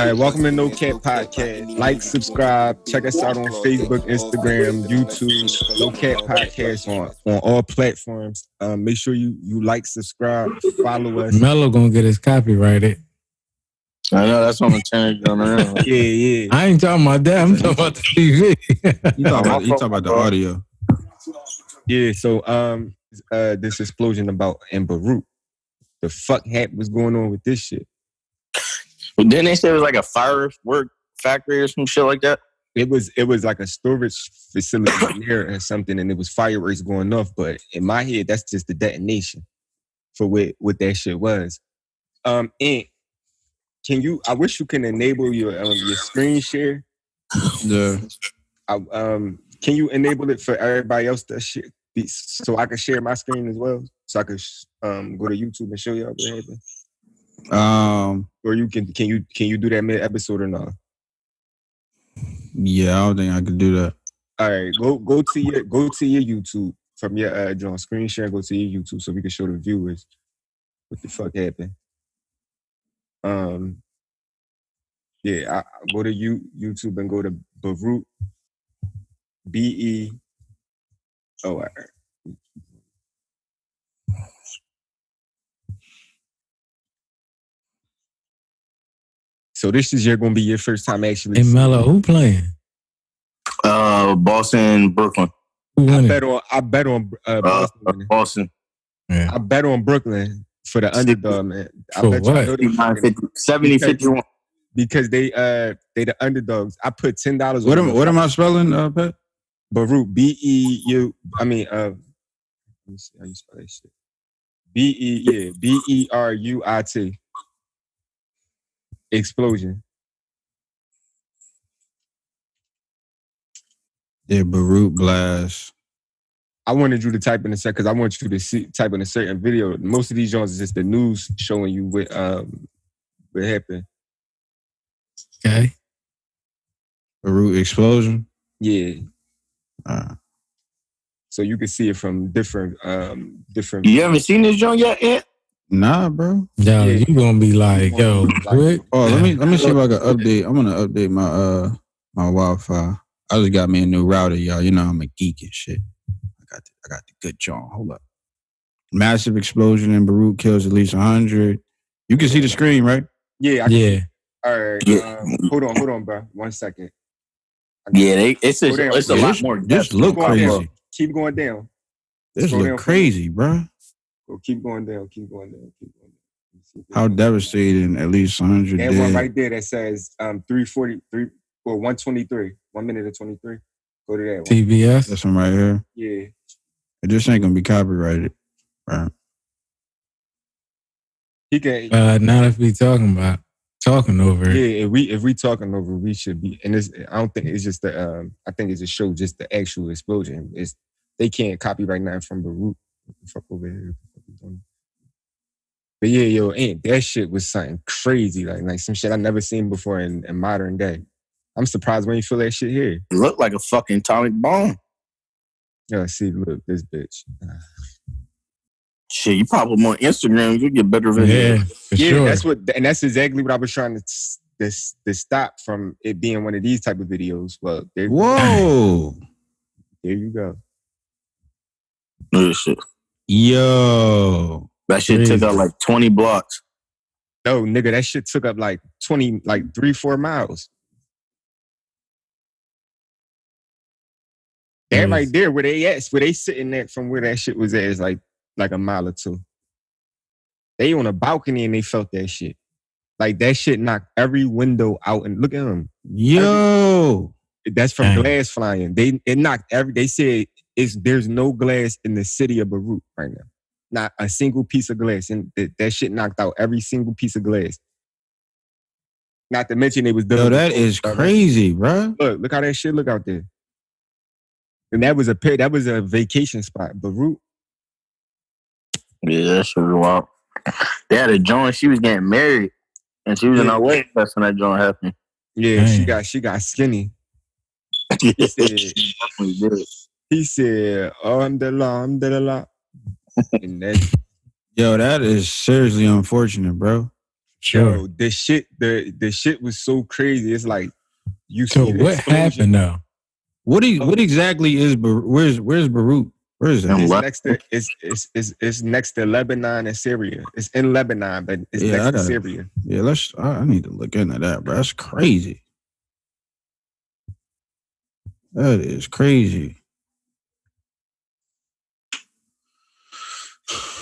right, welcome to No Cap Podcast. Like, subscribe, check us out on Facebook, Instagram, YouTube. No Cap Podcast on all platforms. Make sure you like, subscribe, follow us. Mello gonna get his copyrighted. I know, that's what I'm telling you. Yeah. I ain't talking about that. I'm talking about the TV. You talking about the audio. Yeah, so this explosion about in Beirut. The fuck was going on with this shit? But then they said it was like a firework factory or some shit like that. It was like a storage facility there or something, and it was fireworks going off. But in my head, that's just the detonation for what that shit was. And can you? I wish you can enable your screen share. Yeah. Can you enable it for everybody else to share, so I can share my screen as well, so I can go to YouTube and show y'all what happened? Or can you do that mid episode or not? Yeah, I don't think I could do that. All right, go to your YouTube from your John screen share. Go to your YouTube so we can show the viewers what the fuck happened. I go to YouTube and go to Beirut. BE. Oh, all right. So this is gonna be your first time actually. Hey Mello, who playing? Boston, Brooklyn. I bet on Boston. Boston. Yeah. I bet on Brooklyn for the underdog, man. I bet what? 70-51. Because they the underdogs. I put $10. What am I spelling, Pat? Beirut. B-E-U. I mean, let me see how you spell that shit. B-E-R-U-I-T. Explosion. Yeah, Beirut blast. I wanted you to type in a second because I want you to type in a certain video. Most of these joints is just the news showing you what happened. Okay. Beirut explosion. Yeah. So you can see it from different. You haven't seen this joint yet, Ant? Nah, bro. Yo, you gonna be like, yo, quick. Oh, let me see if I can update. I'm gonna update my my Wi-Fi. I just got me a new router, y'all. You know I'm a geek and shit. I got the good joint. Hold up. Massive explosion in Beirut kills at least 100. You can see the screen, right? Yeah. Yeah. All right. Yeah. Hold on, bro. 1 second. Yeah, it's a lot more. This look crazy. Down. Keep going down. This look crazy, bro. Keep going down. How devastating! At least 100. That one right there that says 343 or 123. 1 minute and 23. Go to that one. TBS. That's one right here. Yeah. This ain't gonna be copyrighted, right? He can. Now if we talking over it. Yeah, if we talking over, we should be. And I don't think it's just the. I think it's a show just the actual explosion. They can't copyright nothing from Beirut. Fuck over here. But yeah, yo, that shit was something crazy, like some shit I never seen before in modern day. I'm surprised when you feel that shit here. It looked like a fucking atomic bomb. Yo, see, look, this bitch. Shit, you pop them on Instagram, you get better videos. Yeah, sure. That's exactly what I was trying to stop from it being one of these type of videos. Well, whoa, there you go. Look at shit. Yo, that shit took up like 20 blocks. No, nigga, that shit took up like 3-4 miles. That right there, where they sitting at from where that shit was at is like a mile or two. They on a balcony and they felt that shit. Like that shit knocked every window out and look at them. Yo, that's from glass flying. It knocked They said there's no glass in the city of Beirut right now. Not a single piece of glass, and that shit knocked out every single piece of glass. Not to mention it was. Yo, that is crazy, bro. Look how that shit look out there. And that was a vacation spot, Beirut. Yeah, that shit was wild. They had a joint. She was getting married, and she was in her wedding dress when that joint happened. Yeah, she got skinny. He said, alhamdulillah. Yo, that is seriously unfortunate, bro. Sure. Yo, the shit was so crazy. It's like you So see the what explosion. happened though? What exactly is where's Beirut? Where is It's that? next to it's next to Lebanon and Syria. It's in Lebanon, but it's next to Syria. Yeah, I need to look into that, bro. That's crazy. That is crazy.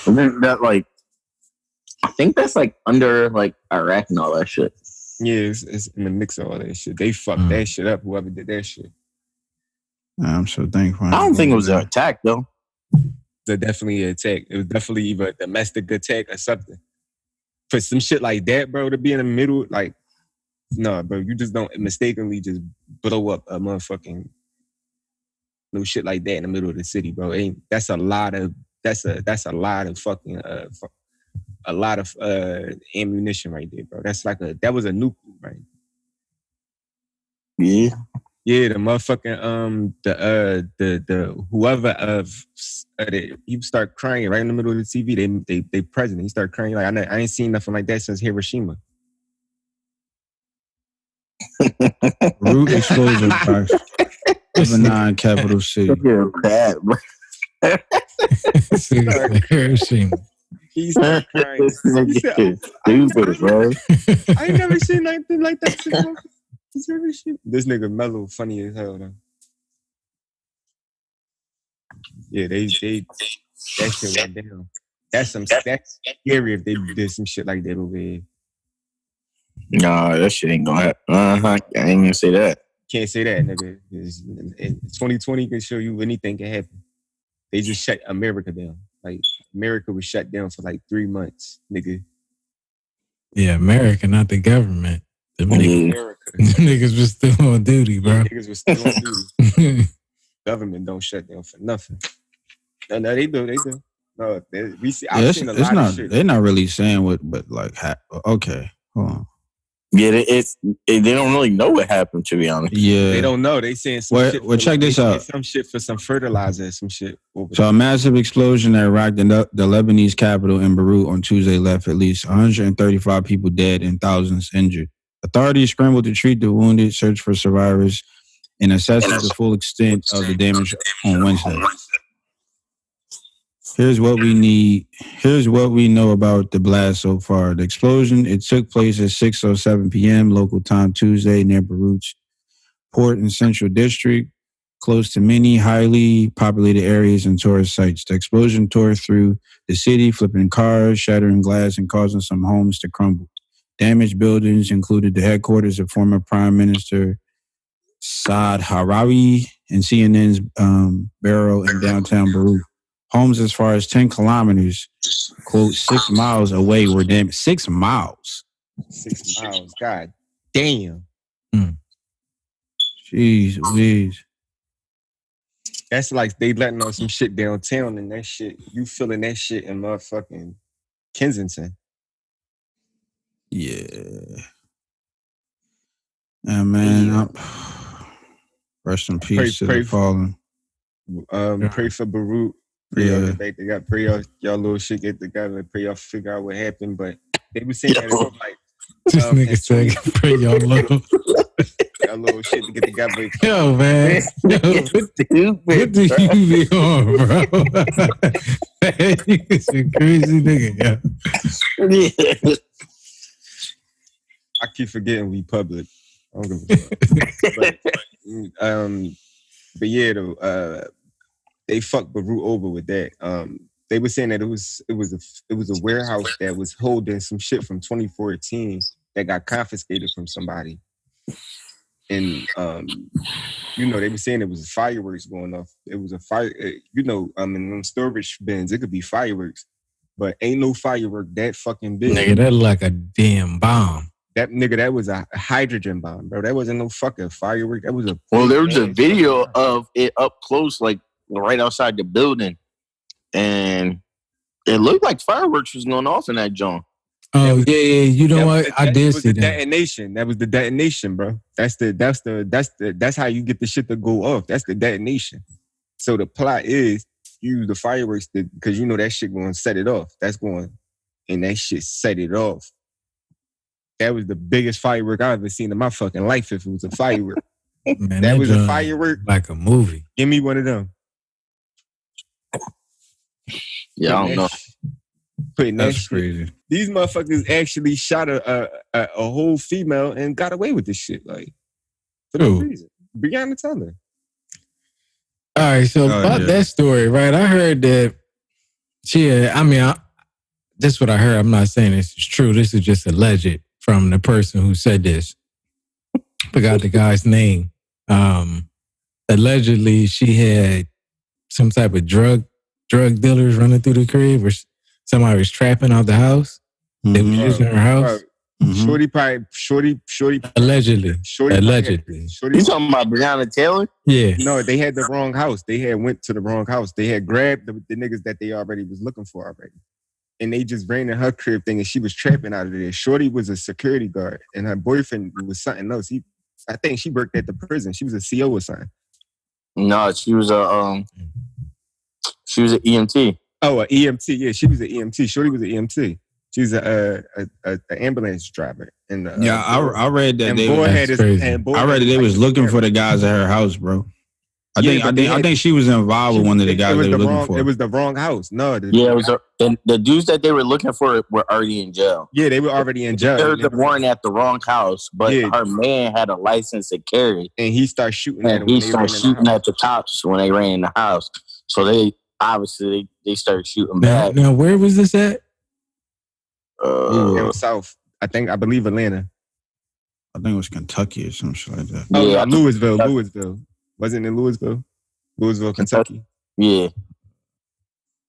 And then I think that's like under like Iraq and all that shit. Yeah, it's in the mix of all that shit. They fucked that shit up. Whoever did that shit. I'm so thankful. I don't think it was an attack though. They're definitely an attack. It was definitely either a domestic attack or something. For some shit like that, bro, to be in the middle, like, no, bro, you just don't mistakenly just blow up a motherfucking no shit like that in the middle of the city, bro. That's a lot of fucking a lot of ammunition right there, bro. That was a nuke, right? Yeah. Yeah, the motherfucking the whoever he start crying right in the middle of the TV. They president. He started crying like I ain't seen nothing like that since Hiroshima. Beirut explosion box. Lebanon capital city. Hiroshima. He started crying. Stupid, bro. I ain't never seen anything like that since this nigga Mello funny as hell though. Yeah, that shit went down. That's scary if they did some shit like that over here. Nah, that shit ain't gonna happen. I ain't gonna say that. Can't say that, nigga. 2020 can show you anything can happen. They just shut America down. Like America was shut down for like 3 months, nigga. Yeah, America, not the government. The niggas was still on duty, bro. Niggas was still on duty. Government don't shut down for nothing. No, they do. No, we see. I've seen a lot of shit. They're not really saying what, but like, okay, hold on. Yeah, they don't really know what happened, to be honest. Yeah, they don't know. They saying some shit. Well, check this out. Some shit for some fertilizer, some shit. So a massive explosion that rocked the Lebanese capital in Beirut on Tuesday left at least 135 people dead and thousands injured. Authorities scrambled to treat the wounded, search for survivors, and assess the full extent of the damage on Wednesday. Here's what we know about the blast so far. The explosion, it took place at 6:07 p.m. local time Tuesday near Beirut's port and central district, close to many highly populated areas and tourist sites. The explosion tore through the city, flipping cars, shattering glass, and causing some homes to crumble. Damaged buildings included the headquarters of former Prime Minister Saad Hariri and CNN's bureau in downtown Beirut. Homes as far as 10 kilometers, quote, 6 miles away were damaged. 6 miles. 6 miles. God damn. Jeez Louise. That's like they letting on some shit downtown and that shit. You feeling that shit in motherfucking Kensington. Yeah. And man, rest in peace to the fallen. Pray for Beirut. Pray y'all get back together. Pray y'all little shit get together. Pray y'all figure out what happened. But they were saying that it was like this nigga said, pray y'all little shit to get together. Yo, man. Yo, what do you be on, bro? You a crazy nigga, yeah. I keep forgetting we public. I don't give a fuck. But yeah, though, they fucked Beirut over with that. They were saying that it was a warehouse that was holding some shit from 2014 that got confiscated from somebody. And they were saying it was fireworks going off. It was a fire, in them storage bins, it could be fireworks, but ain't no firework that fucking big. Nigga, that like a damn bomb. That was a hydrogen bomb, bro. That wasn't no fucking firework. That was a there was a video of it up close, like right outside the building, and it looked like fireworks was going off in that joint. Oh yeah. You know what? I did see that. Detonation. That was the detonation, bro. That's how you get the shit to go off. That's the detonation. So the plot is use the fireworks because that shit going to set it off. And that shit set it off. That was the biggest firework I've ever seen in my fucking life. If it was a firework, Man, that was a joint firework. like a movie. Give me one of them. Yeah, I don't know. Putting that That's shit. crazy. These motherfuckers actually shot a whole female and got away with this shit. Like, for no Who? reason. Breonna Taylor. All right, so about that story, right? I heard that this is what I heard. I'm not saying this is true. This is just alleged from the person who said this. Forgot the guy's name. Allegedly, she had some type of drug dealers running through the crib, where somebody was trapping out the house. They was using her house. Shorty. Allegedly. Shorty. You talking about Breonna Taylor? Yeah. No, they had the wrong house. They had went to the wrong house. They had grabbed the niggas that they already was looking for already. And they just ran in her crib thing and she was trapping out of there. Shorty was a security guard and her boyfriend was something else. I think she worked at the prison. She was a CO or something. No, she was an EMT. Oh, an EMT. Yeah, she was an EMT. Shorty was an EMT. She was an ambulance driver. And I read that they was looking for the guys at her house, bro. I think she was involved with one of the guys they were looking for. It was the wrong house. No. It was the dudes that they were looking for were already in jail. Yeah, they were already in jail. There was a warrant at the wrong house, but her man had a license to carry. And he started shooting at them. He started shooting at the cops when they ran in the house. So they obviously they started shooting back. Now, where was this at? It was south. I believe Atlanta. I think it was Kentucky or some shit like that. Oh, yeah, Louisville. Wasn't it in Louisville, Kentucky? Yeah.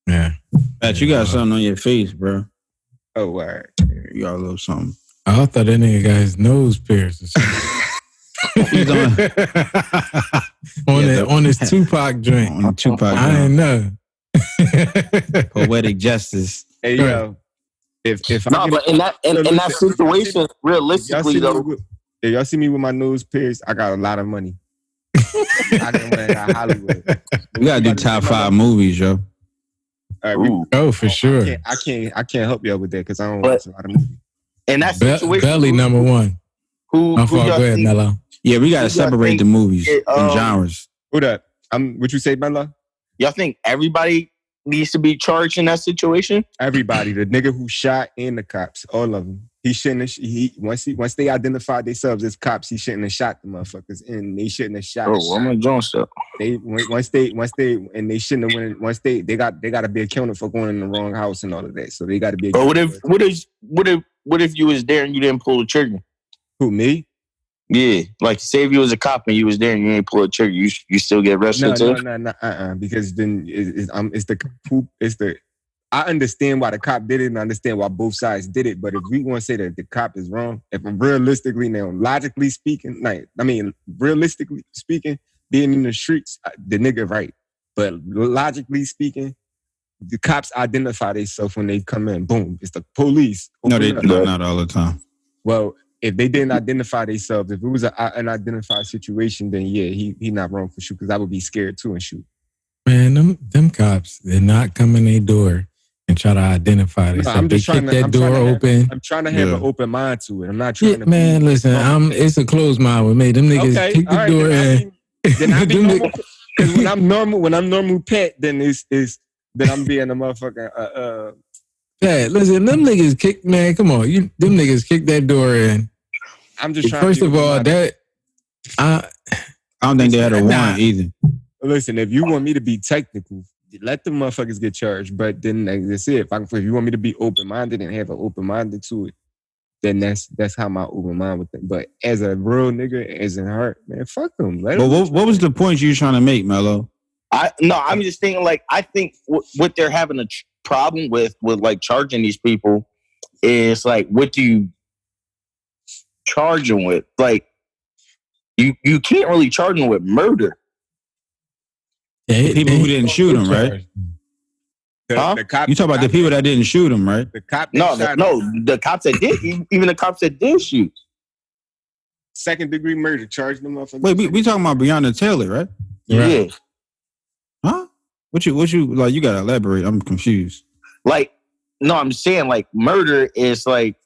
Pat, you got something on your face, bro. Oh, all right. You got a little something. I thought that nigga got his nose pierced or something. He's on his Tupac joint. On Tupac. I didn't know. Poetic justice. Hey, yo. But in that situation, realistically though, if y'all see me with my nose pierced, I got a lot of money. I can win at Hollywood. We gotta do top 5 movies, yo. For sure. I can't help y'all with that because I don't watch a lot of movies. In that situation, Belly number one. Who go ahead, Mello. Yeah, we gotta separate the movies and genres. Who that? What you say, Bella? Y'all think everybody needs to be charged in that situation? Everybody, the nigga who shot and the cops, all of them. He shouldn't have. Once they identified themselves as cops, he shouldn't have shot the motherfuckers, and they shouldn't have shot. Oh, I'm gonna join stuff. They shouldn't have went. Once they got to be accounted for going in the wrong house and all of that. So they got to be. But what if you was there and you didn't pull the trigger? Who, me? Yeah, like say if you was a cop and you was there and you didn't pull the trigger, you still get arrested too. No. Because then it's the. I understand why the cop did it and I understand why both sides did it. But if we want to say that the cop is wrong, if realistically now, logically speaking, realistically speaking, being in the streets, the nigga right. But logically speaking, the cops identify themselves when they come in. Boom, it's the police. No, not all the time. Well, if they didn't identify themselves, if it was an unidentified situation, then yeah, he not wrong for shoot because I would be scared too and shoot. Man, them cops, they're not coming their door and try to identify this. I'm just trying to door open. I'm trying to have an open mind to it. I'm not trying to. Man, listen, it's a closed mind with me. Them niggas kick the door in. Then I be normal. Because when I'm normal pet, then then I'm being a motherfucker. Pat, listen, them niggas kick. Man, come on, them niggas kick that door in. I'm just trying. First of all, I don't think they had a warrant either. Listen, if you want me to be technical, let the motherfuckers get charged. But then that's it. If you want me to be open-minded and have an open-minded to it, then that's how my open mind with them. But as a real nigga, as in heart, man, fuck them. But what was the point you were trying to make, Mello? I'm just thinking like I think what they're having a problem with like charging these people is like what do you charge them with? Like you can't really charge them with murder. The people who didn't shoot him, right? The cop, you talk about the people that didn't shoot him, right? The cop. The cops that did, even the cops that did shoot. 2nd-degree murder, charged them motherfuckers. Wait, we talking about Breonna Taylor, right? Yeah. Huh? What you like? You gotta elaborate. I'm confused. Like, no, I'm saying like murder is like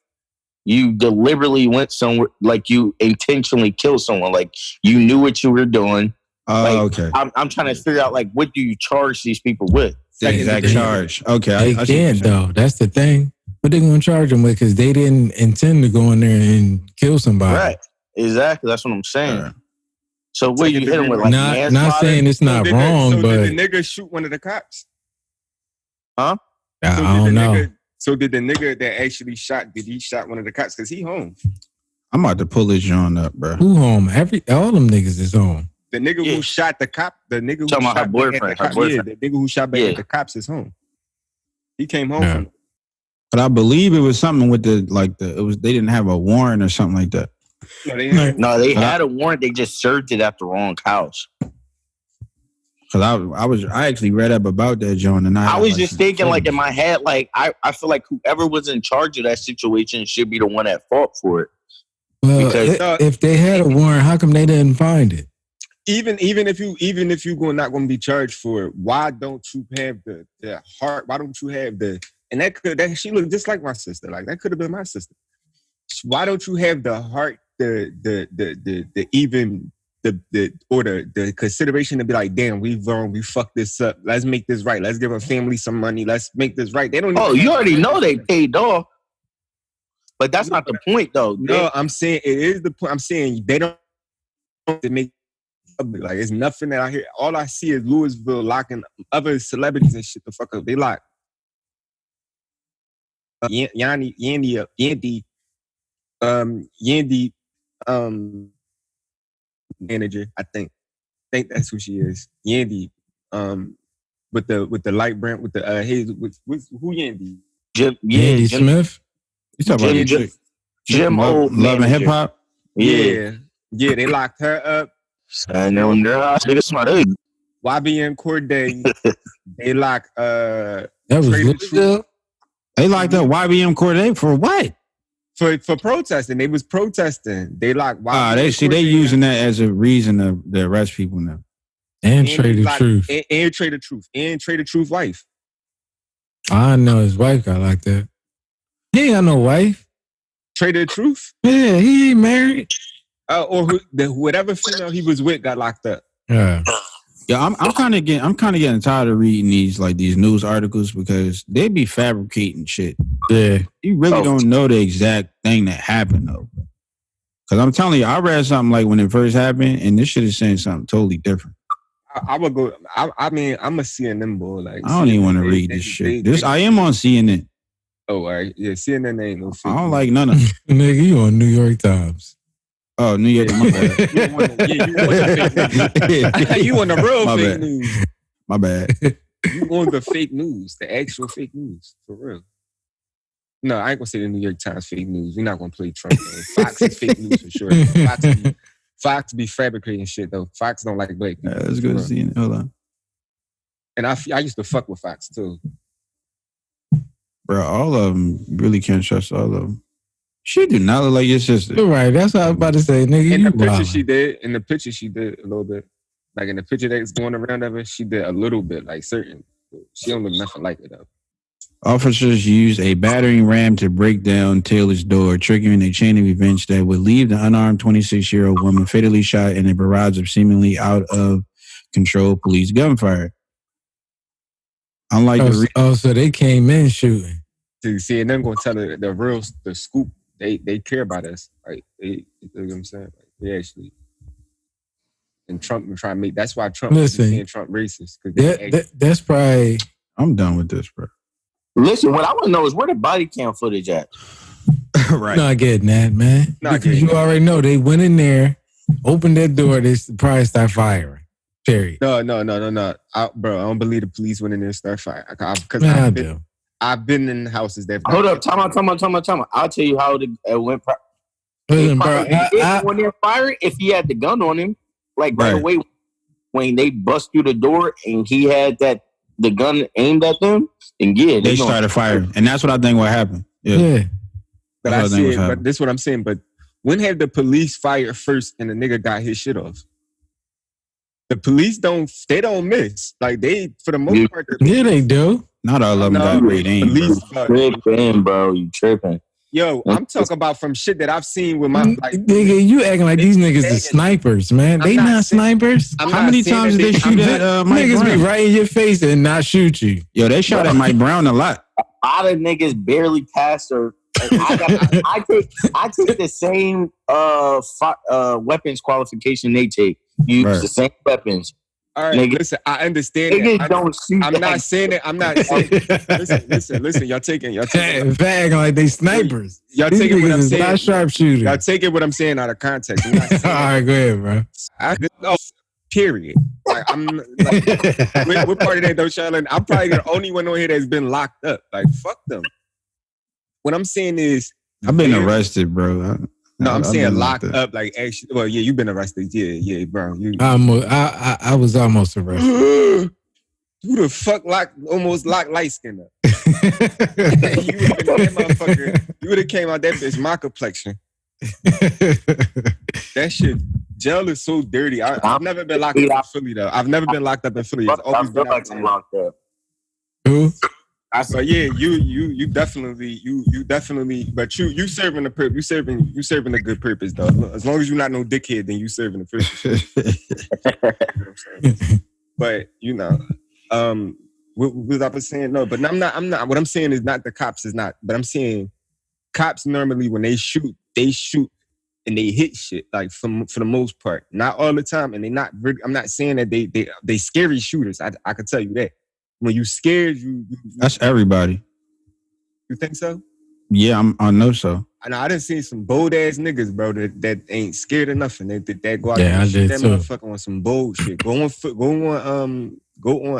You deliberately went somewhere, like you intentionally killed someone, like you knew what you were doing. Like, okay. I'm trying to figure out like what do you charge these people with? The exact charge. Okay, They I see what can't you're saying. though. That's the thing. What they gonna charge them with? Because they didn't intend to go in there and kill somebody. Right. Exactly. That's what I'm saying. Alright. So what you hit him with, like not manslaughter? saying it's not wrong, so but did the nigga shoot one of the cops? I So don't did the know. nigga, so did the nigga that actually shot? Did he shot one of the cops? Because he home. I'm about to pull this John up, bro. Who home? All them niggas is home. The nigga Yeah. who shot the cop, the nigga who Talking shot about her back boyfriend, at the her cops, boyfriend. yeah, the nigga who shot back Yeah. at the cops is home. He came home Yeah. from But I believe it was something with they didn't have a warrant or something like that. no, they had- No, they had a warrant. They just served it at the wrong house. Cause I actually read up about that, John, and I was just thinking, like in my head, like I feel like whoever was in charge of that situation should be the one at fault for it. Well, Because- if they had a warrant, how come they didn't find it? even if you not going to be charged for it, why don't you have the heart? Why don't you have that she looked just like my sister. Like that could have been my sister. Why don't you have the heart, the consideration to be like, damn, we've wrong, we fucked this up. Let's make this right. Let's give our family some money. Let's make this right. They don't. Oh, you already know they paid off, but that's not the point, though. No, I'm saying it is the point. I'm saying they don't make. Like it's nothing that I hear. All I see is Louisville locking other celebrities and shit the fuck up. They lock Yandy, manager. I think that's who she is. Yandy, with the light brand with the hazel. Who Yandy? Andy Smith. You talking about Jim- your chick? Jim Old Love and manager. Hip Hop. Yeah. They locked her up. And then nigga smart. YBN Corday. They locked That was Trade the Louisville. They locked up YBM Corday for what? for protesting. They was protesting. They locked YBN They Corday using that as a reason to arrest people now. And and Trade the locked- Truth. and Trade the Truth. And Trade the Truth wife. I know his wife got like that. He ain't got no wife. Trade the Truth. Yeah, he ain't married. Or whatever female he was with got locked up. Yeah. Yeah, I'm kind of getting tired of reading these news articles because they be fabricating shit. Yeah. You really Oh. don't know the exact thing that happened though. Because I'm telling you, I read something like when it first happened, and this shit is saying something totally different. I would go. I mean, I'm a CNN boy. Like I don't even want to CNN, read this shit. I am on CNN. Oh, all right. Yeah, CNN ain't no. I don't like none of it. Nigga, you on New York Times. Oh, New York. My bad. You want you on the real My fake bad. news. My bad. You on the fake news, the actual fake news, for real. No, I ain't gonna say the New York Times fake news. We're not gonna play Trump. Man. Fox is fake news for sure. Fox be fabricating shit though. Fox don't like black people. Let's go to CNN. Hold on. And I used to fuck with Fox too. Bro, all of them really can't trust all of them. She do not look like your sister. You're right. That's what I was about to say, nigga. In You the picture wild. she did. In the picture she did a little bit. Like in the picture that's going around of her, she did a little bit. Like certain. She don't look nothing like it though. Officers used a battering ram to break down Taylor's door, triggering a chain of events that would leave the unarmed 26-year-old woman fatally shot in a barrage of seemingly out of control police gunfire. Unlike so they came in shooting. See, and them gonna tell her the scoop. They care about us. Like you know what I'm saying? Like, they actually. And Trump will try to make. That's why Trump is Listen. saying Trump racist because That's probably. I'm done with this, bro. Listen, what I want to know is where the body cam footage at? Right. Not getting that, man. Not Because getting you already know they went in there, opened that door, they probably start firing. Period. No. Bro, I don't believe the police went in there and start firing. Because Man, I do. I've been in houses that. Hold up, time out. I'll tell you how it went. Listen, bro, When they're firing, if he had the gun on him, like right Right. away when they bust through the door and he had the gun aimed at them, and yeah, They started firing. And that's what I think what happened. Yeah. yeah. But That's I what see was it. But happening. this is what I'm saying. But when have the police fired first and the nigga got his shit off? The police don't miss. Like they, for the most part, Yeah, they do. Not all of them got great aim. police, bro. tripping, bro. You tripping? Yo, I'm talking about from shit that I've seen with my like. Nigga, you acting like these niggas is snipers, man. They not snipers. How many times did they shoot at Mike Niggas Brown? be right in your face and not shoot you. Yo, they shot at Mike Brown a lot. A lot of niggas barely passed her. I take the same weapons qualification they take. Use the same weapons. All right, nigga. Listen, I understand Niggas that. don't shoot. I'm not saying that. I'm not saying. Listen. Y'all taking. Acting like they snipers. Y'all These taking what niggas I'm is saying. not sharpshooters. Y'all taking what I'm saying out of context. I'm not All saying right, go ahead, bro. period. Like, I'm like, what part of that though, Charlotte? I'm probably the only one on here that's been locked up. Like, fuck them. What I'm saying is, I've been arrested, bro. I'm saying locked up. Like, actually, well, yeah, you've been arrested. Yeah, bro. I was almost arrested. Who the fuck almost locked light skin up? You would have came out that bitch my complexion. That shit, jail is so dirty. I've never been locked up in Philly though. I've never been locked up in Philly. It's always been out I'm locked up. Who? I saw, yeah, you definitely, but you serving a purpose. You serving a good purpose though. As long as you're not no dickhead, then you serving a purpose. You know what I'm saying? But what I was saying, no, but I'm not. What I'm saying is not the cops is not. But I'm saying cops normally when they shoot and they hit shit like for the most part, not all the time, and they not. I'm not saying that they scary shooters. I can tell you that. When you scared, you that's everybody. You think so? Yeah, I know so. I done seen some bold ass niggas, bro, that ain't scared of nothing. That go out there and shoot that motherfucker on some bold shit. Go on.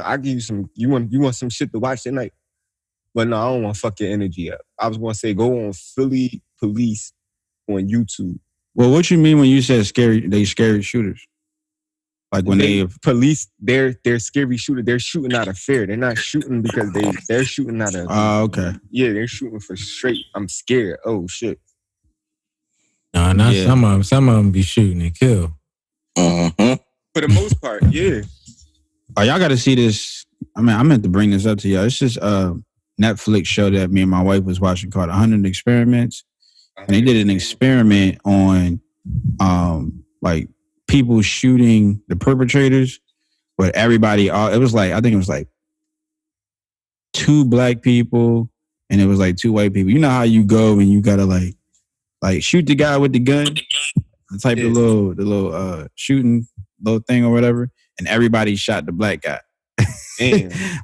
I give you some. You want some shit to watch tonight? But no, I don't want to fuck your energy up. I was gonna say go on Philly Police on YouTube. Well, what you mean when you said scary? They scary shooters. Like when they police, they're scary shooter. They're shooting out of fear. They're not shooting because they're shooting out of. Okay. Yeah, they're shooting for straight. I'm scared. Oh shit. No, not some of them. Some of them be shooting and kill. Mm-hmm. For the most part, yeah. Oh, y'all got to see this. I mean, I meant to bring this up to y'all. It's just a Netflix show that me and my wife was watching called 100 Experiments, and they did an experiment on, like. People shooting the perpetrators, but everybody, it was like, I think it was like 2 black people and it was like 2 white people. You know how you go and you gotta like shoot the guy with the gun, the type of little shooting little thing or whatever, and everybody shot the black guy.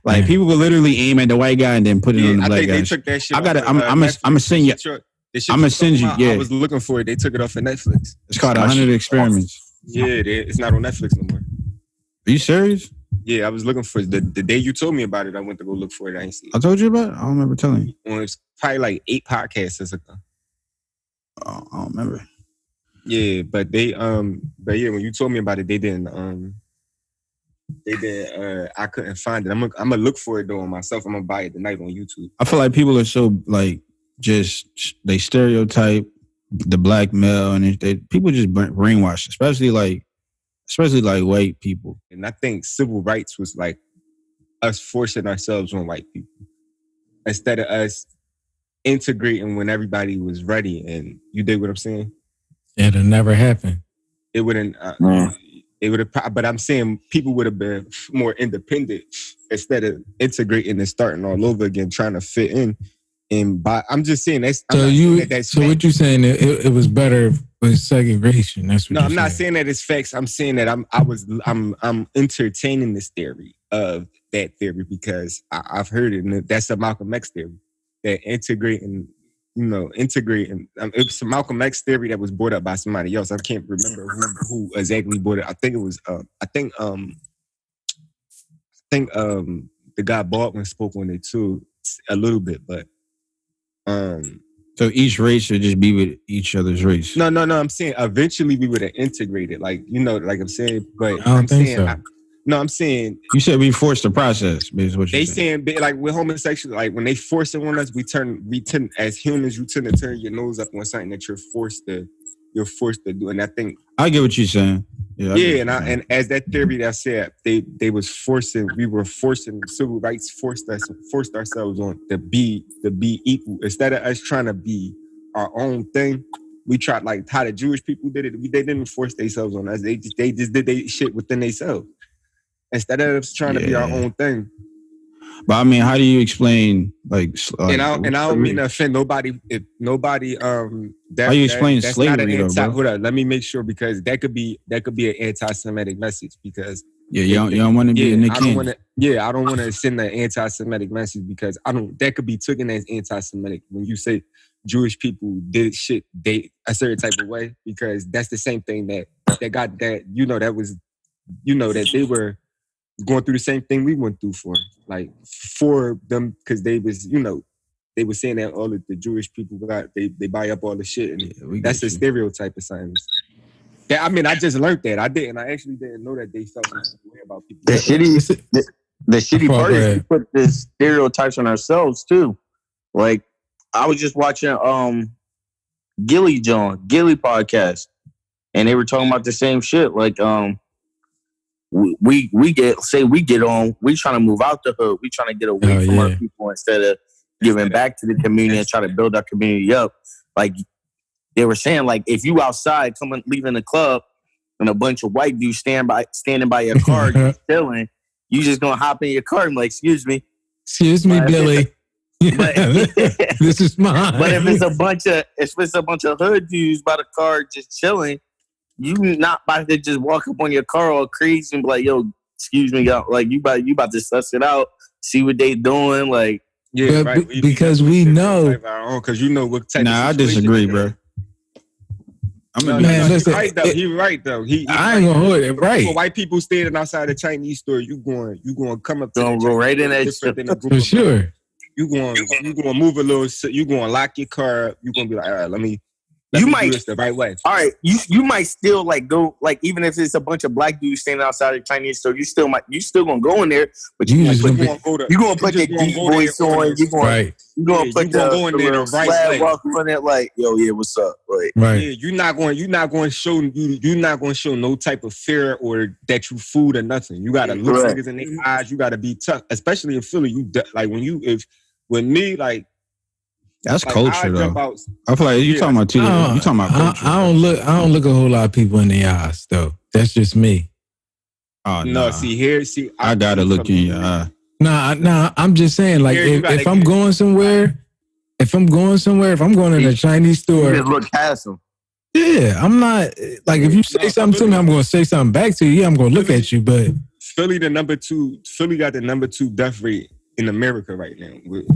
Like people would literally aim at the white guy and then put it on the black guy. They took that shit. I'm gonna send you. I'm gonna send you. Yeah, I was looking for it. They took it off of Netflix. It's called 100 Experiments. Yeah, it's not on Netflix no more. Are you serious? Yeah, I was looking for it. The day you told me about it, I went to go look for it. I ain't see it. I told you about it? I don't remember telling you. Well, it's probably like 8 podcasts ago. Oh, I don't remember. Yeah, but when you told me about it, they didn't, I couldn't find it. I'm gonna look for it though on myself. I'm gonna buy it tonight on YouTube. I feel like people are so like, they stereotype the black male, and people just brainwashed, especially like white people. And I think civil rights was like us forcing ourselves on white people instead of us integrating when everybody was ready. And you dig what I'm saying? It'll never happen. It wouldn't. It would have. But I'm saying people would have been more independent instead of integrating and starting all over again, trying to fit in. And I'm just saying that's. So what you saying? It was better with segregation. That's what. No, I'm not saying that it's facts. I'm saying that I'm entertaining this theory of that theory because I've heard it, and that's a Malcolm X theory. That integrating. It's a Malcolm X theory that was brought up by somebody else. I can't remember who exactly brought it. I think it was. I think the guy Baldwin spoke on it too a little bit, but. So each race should just be with each other's race. No. I'm saying eventually we would have integrated, like I'm saying. But I don't think so. I'm saying you said we forced the process. Is what they saying like with homosexual, like when they force it on us, we tend as humans, you tend to turn your nose up on something that you're forced to do. And I think I get what you're saying. And as that theory that said we were forcing civil rights, forced ourselves on to be equal instead of us trying to be our own thing. We tried like how the Jewish people did it. They didn't force themselves on us. They just did their shit within themselves instead of us trying to be our own thing. But I mean, how do you explain like? And I don't mean to offend nobody. If nobody, how you explain that's slavery not though, bro? Hold up, let me make sure because that could be an anti-Semitic message because you don't want to be a Nick Cannon. I don't want to send an anti-Semitic message because that could be taken as anti-Semitic when you say Jewish people did shit a certain type of way because that's the same thing that got that that they were going through the same thing we went through for them because they was they were saying that all of the Jewish people they buy up all the shit and that's a stereotype of science. Yeah, I mean, I just learned that. I actually didn't know that they felt some way about people. The shitty part is we put the stereotypes on ourselves too. Like I was just watching Gilly podcast, and they were talking about the same shit. Like we get on, we trying to move out the hood, we trying to get away from our people instead of giving back to the community and try to build our community up. Like they were saying, like if you outside leaving the club and a bunch of white dudes standing by your car just chilling, you just gonna hop in your car and be like, excuse me, Billy. This is mine. But if it's a bunch of hood dudes by the car just chilling, you not about to just walk up on your car all crazy and be like, yo, excuse me, like you about to suss it out, see what they doing, like right. Because we know because you know what type. Nah, I disagree, bro. Listen, He's right though. I ain't gonna hold it. Right. For white people standing outside the Chinese store, you going to come up to go right in that for sure. You going to move a little. You going to lock your car up. You going to be like, all right, let me you might do this the right way. All right, you might still like go like even if it's a bunch of black dudes standing outside the Chinese store, you still gonna go in there, but you gonna put the deep voice on. You gonna put the right walk on it like, yo, yeah, what's up? Like, right. Yeah, you're not going to show no type of fear or that you food or nothing. You gotta look niggas in their eyes. You gotta be tough, especially in Philly. That's like culture though. I feel like you talking about too. You talking about culture. I don't look a whole lot of people in the eyes though. That's just me. Oh no! I gotta look in your eye. Nah. I'm just saying, like, if I'm going somewhere, if I'm going in a Chinese store, you just look past them. Yeah, I'm not like if you say something to me, I'm going to say something back to you. Yeah, I'm going to look at you, but Philly got the number 2 death rate in America right now. With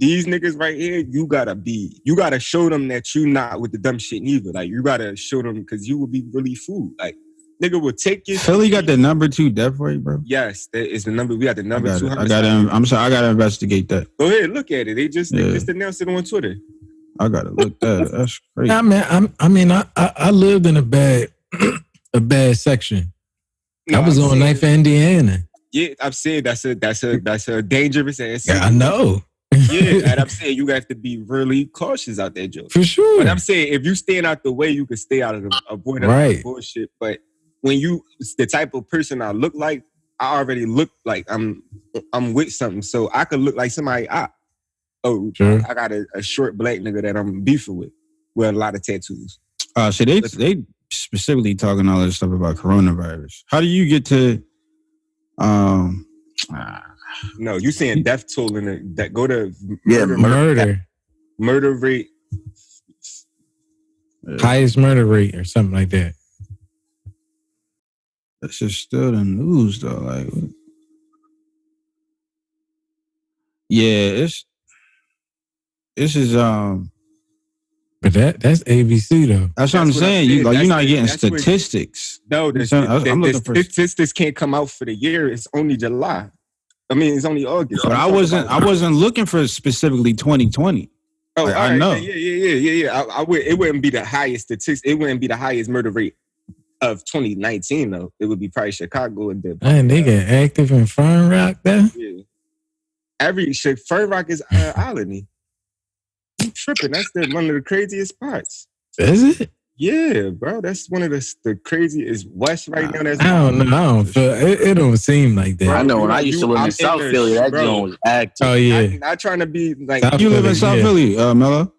these niggas right here, you gotta show them that you not with the dumb shit neither. Like you gotta show them because you will be really fooled. Like nigga will take your Philly got the number 2 death rate, bro. Yes, that is the number. We got the number 2. I gotta investigate that. Go ahead, look at it. They just announced it on Twitter. I gotta look that. That's crazy. I lived in a bad section. I was on 9th Indiana. Yeah, I'm saying that's a dangerous ass. Yeah, I know. Yeah, and I'm saying you have to be really cautious out there, Joe. For sure. But I'm saying if you stand out the way, you can stay out of avoid bullshit. But when the type of person I look like, I already look like I'm with something, so I could look like somebody. Sure. I got a short black nigga that I'm beefing with a lot of tattoos. So they specifically talking all this stuff about coronavirus. How do you get to? No, you saying death toll in that go to murder rate, highest murder rate or something like that. That's just still the news though. Like, yeah, this is But that's ABC though. That's what I'm saying. You're not getting statistics. The statistics can't come out for the year. It's only July. I mean, it's only August. But I wasn't looking for specifically 2020. Oh, like, right. I know. Yeah. It wouldn't be the highest statistics. It wouldn't be the highest murder rate of 2019 though. It would be probably Chicago and the. Man, they get active in Fern Rock there. Yeah. Fern Rock is Albany. You tripping? That's one of the craziest spots. Is it? Yeah, bro. That's one of the craziest west right now. I don't know. I don't feel it. Don't seem like that. Bro, I know when I used to live in South Philly, that joint was active. Oh yeah. Not trying to be like you live in South Philly, Mello.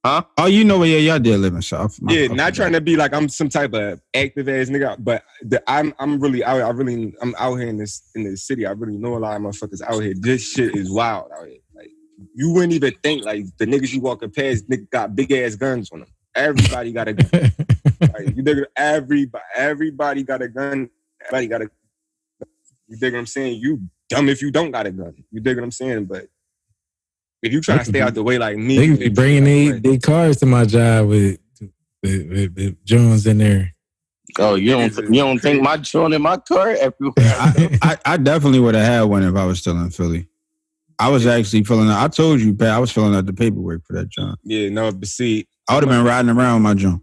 Huh? Oh, you know where y'all did live in South. Yeah, not trying to be like I'm some type of active ass nigga, but I'm really out. I'm out here in the city. I really know a lot of motherfuckers out here. This shit is wild out here. Like you wouldn't even think like the niggas you walking past, nigga got big ass guns on them. Everybody got a gun. Like, you dig? Everybody got a gun. Everybody got a. You dig what I'm saying? You dumb if you don't got a gun. You dig what I'm saying? But if you try to stay out the way like me, They could be bringing they cars to my job with Jones in there. Oh, you don't think my joint in my car everywhere? I definitely would have had one if I was still in Philly. I was actually filling out. I told you, Pat, I was filling out the paperwork for that job. Yeah, no, but see, I would have been riding around with my joint.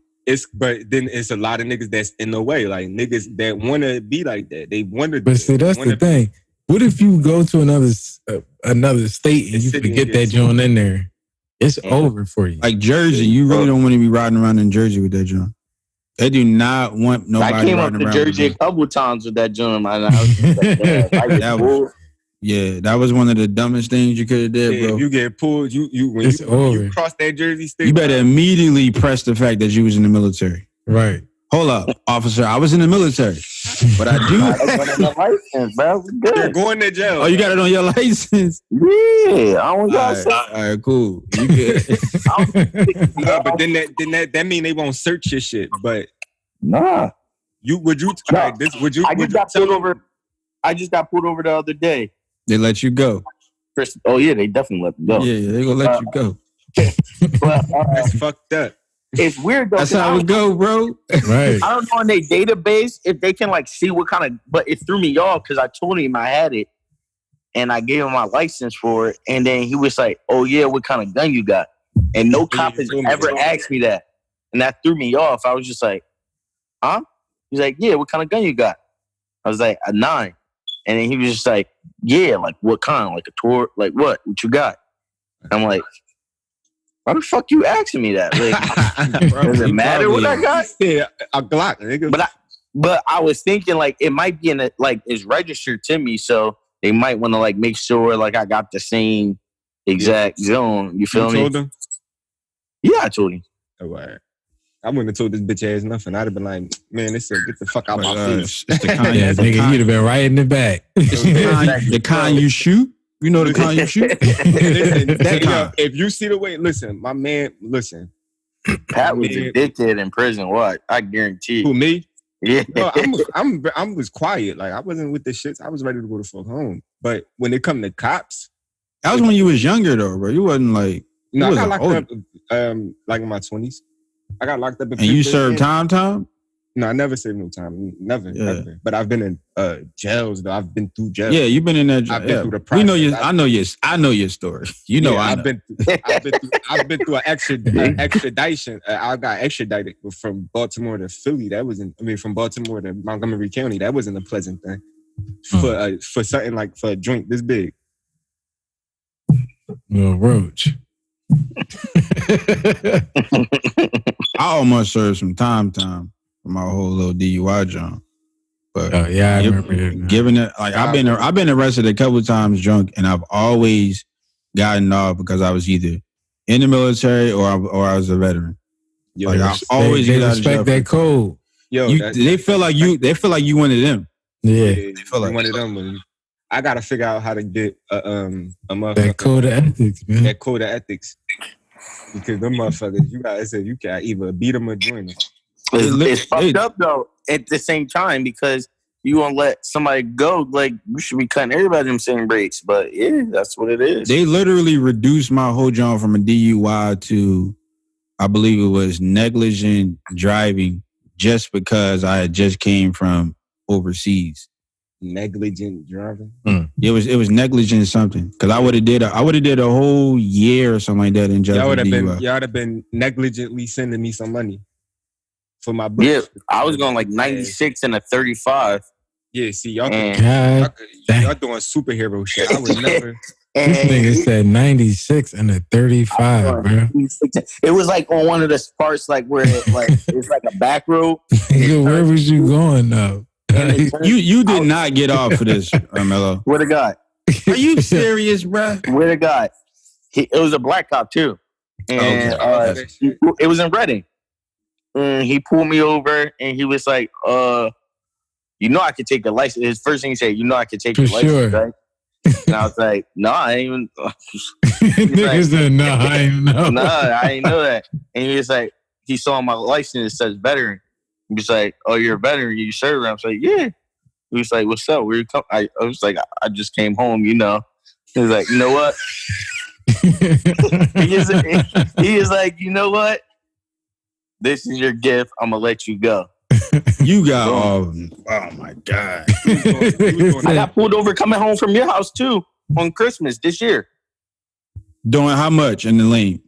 But then it's a lot of niggas that's in the way, like niggas that want to be like that. They want to. But see, that's the thing. What if you go to another state and you forget that joint in there? It's over for you. Like Jersey, you really don't want to be riding around in Jersey with that joint. They do not want nobody riding around. I came up to Jersey a couple times with that joint in my house. Yeah, that was one of the dumbest things you could have did, bro. If you get pulled, when you cross that Jersey state, you better immediately press the fact that you was in the military. Right. Hold up, officer. I was in the military, but I do. License, bro. You're going to jail. Oh, you got it on your license? Yeah, I don't got all right, cool. You good? No, but then that mean they won't search your shit. But nah, would you? I just got pulled over the other day. They let you go. Oh yeah, they definitely let me go. Yeah, they gonna let you go. But, that's fucked up. It's weird though. That's how it go, bro. Right. I don't know in their database if they can like see what kind of. But it threw me off because I told him I had it, and I gave him my license for it, and then he was like, "Oh yeah, what kind of gun you got?" And no cop has ever asked me that, and that threw me off. I was just like, "Huh?" He's like, "Yeah, what kind of gun you got?" I was like, "A 9." And then he was just like, "Yeah, like what kind? Like a tour? Like what? What you got?" I'm like, "Why the fuck you asking me that? Like, does it matter what I got?" Yeah, a Glock, nigga. But I was thinking like it might be in a like it's registered to me, so they might want to like make sure like I got the same exact zone. You feel me? Told them? Yeah, I told him. Oh, right. I wouldn't have told this bitch ass nothing. I'd have been like, "Man, this get the fuck out my face." It's the kind, yeah, nigga, you'd have been right in the back. the kind you shoot. You know the kind you shoot. Listen, if you see the way, listen, my man, listen. Pat was addicted in prison. What? I guarantee. Who, me? Yeah. No, I was quiet. Like I wasn't with the shits. I was ready to go the fuck home. But when it come to cops, that was when you was younger though, bro. You wasn't like. No, I got locked up like in my 20s. I got locked up. And you served time? No, I never served no time. Never. But I've been in jails though. I've been through jail. Yeah, you've been in that jail. I've been through the process. We know you. I know your story. You know, I've been through an extradition. I got extradited from Baltimore to Philly. From Baltimore to Montgomery County. That wasn't a pleasant thing. For something like for a joint this big. Little roach. I almost served some time for my whole little DUI job. But I remember it. Given it, like I've been arrested a couple of times drunk, and I've always gotten off because I was either in the military or I was a veteran. Yo, like I always they respect that code. Yo, they feel like you. They feel like you one of them. Yeah, they feel like one of them. I gotta figure out how to get a that code of ethics, man. That code of ethics. Because them motherfuckers, you can either beat them or join them. It's fucked up though. At the same time, because you won't let somebody go. Like you should be cutting everybody them same breaks. But yeah, that's what it is. They literally reduced my whole job from a DUI to, I believe it was negligent driving, just because I had just came from overseas. Negligent driving. It was negligent something because I would have did a whole year or something like that in jail. Y'all would have been negligently sending me some money for my book. Yeah, I was going like 96 and a 35. Yeah, see y'all doing superhero shit. I would never. This nigga said 96 and a 35, bro. It was like on one of the parts like where it's like a back road. Where was you going though? You did not get off for this, Mello. Where the guy? Are you serious, bro? Where the guy? It was a black cop too. And it was in Reading. And he pulled me over and he was like, you know I could take your license. His first thing he said, you know I could take your license, right? And I was like, no, I ain't even. Niggas said, no, I ain't know. No, I ain't know that. And he was like, he saw my license, it says veteran. He was like, oh, you're a veteran, you serve? I was like, yeah. He was like, what's up? Where you come? I was like, I just came home, you know. He was like, you know what? he is like, you know what? This is your gift. I'm gonna let you go. You got oh my God. I got pulled over coming home from your house too on Christmas this year. Doing how much in the lane?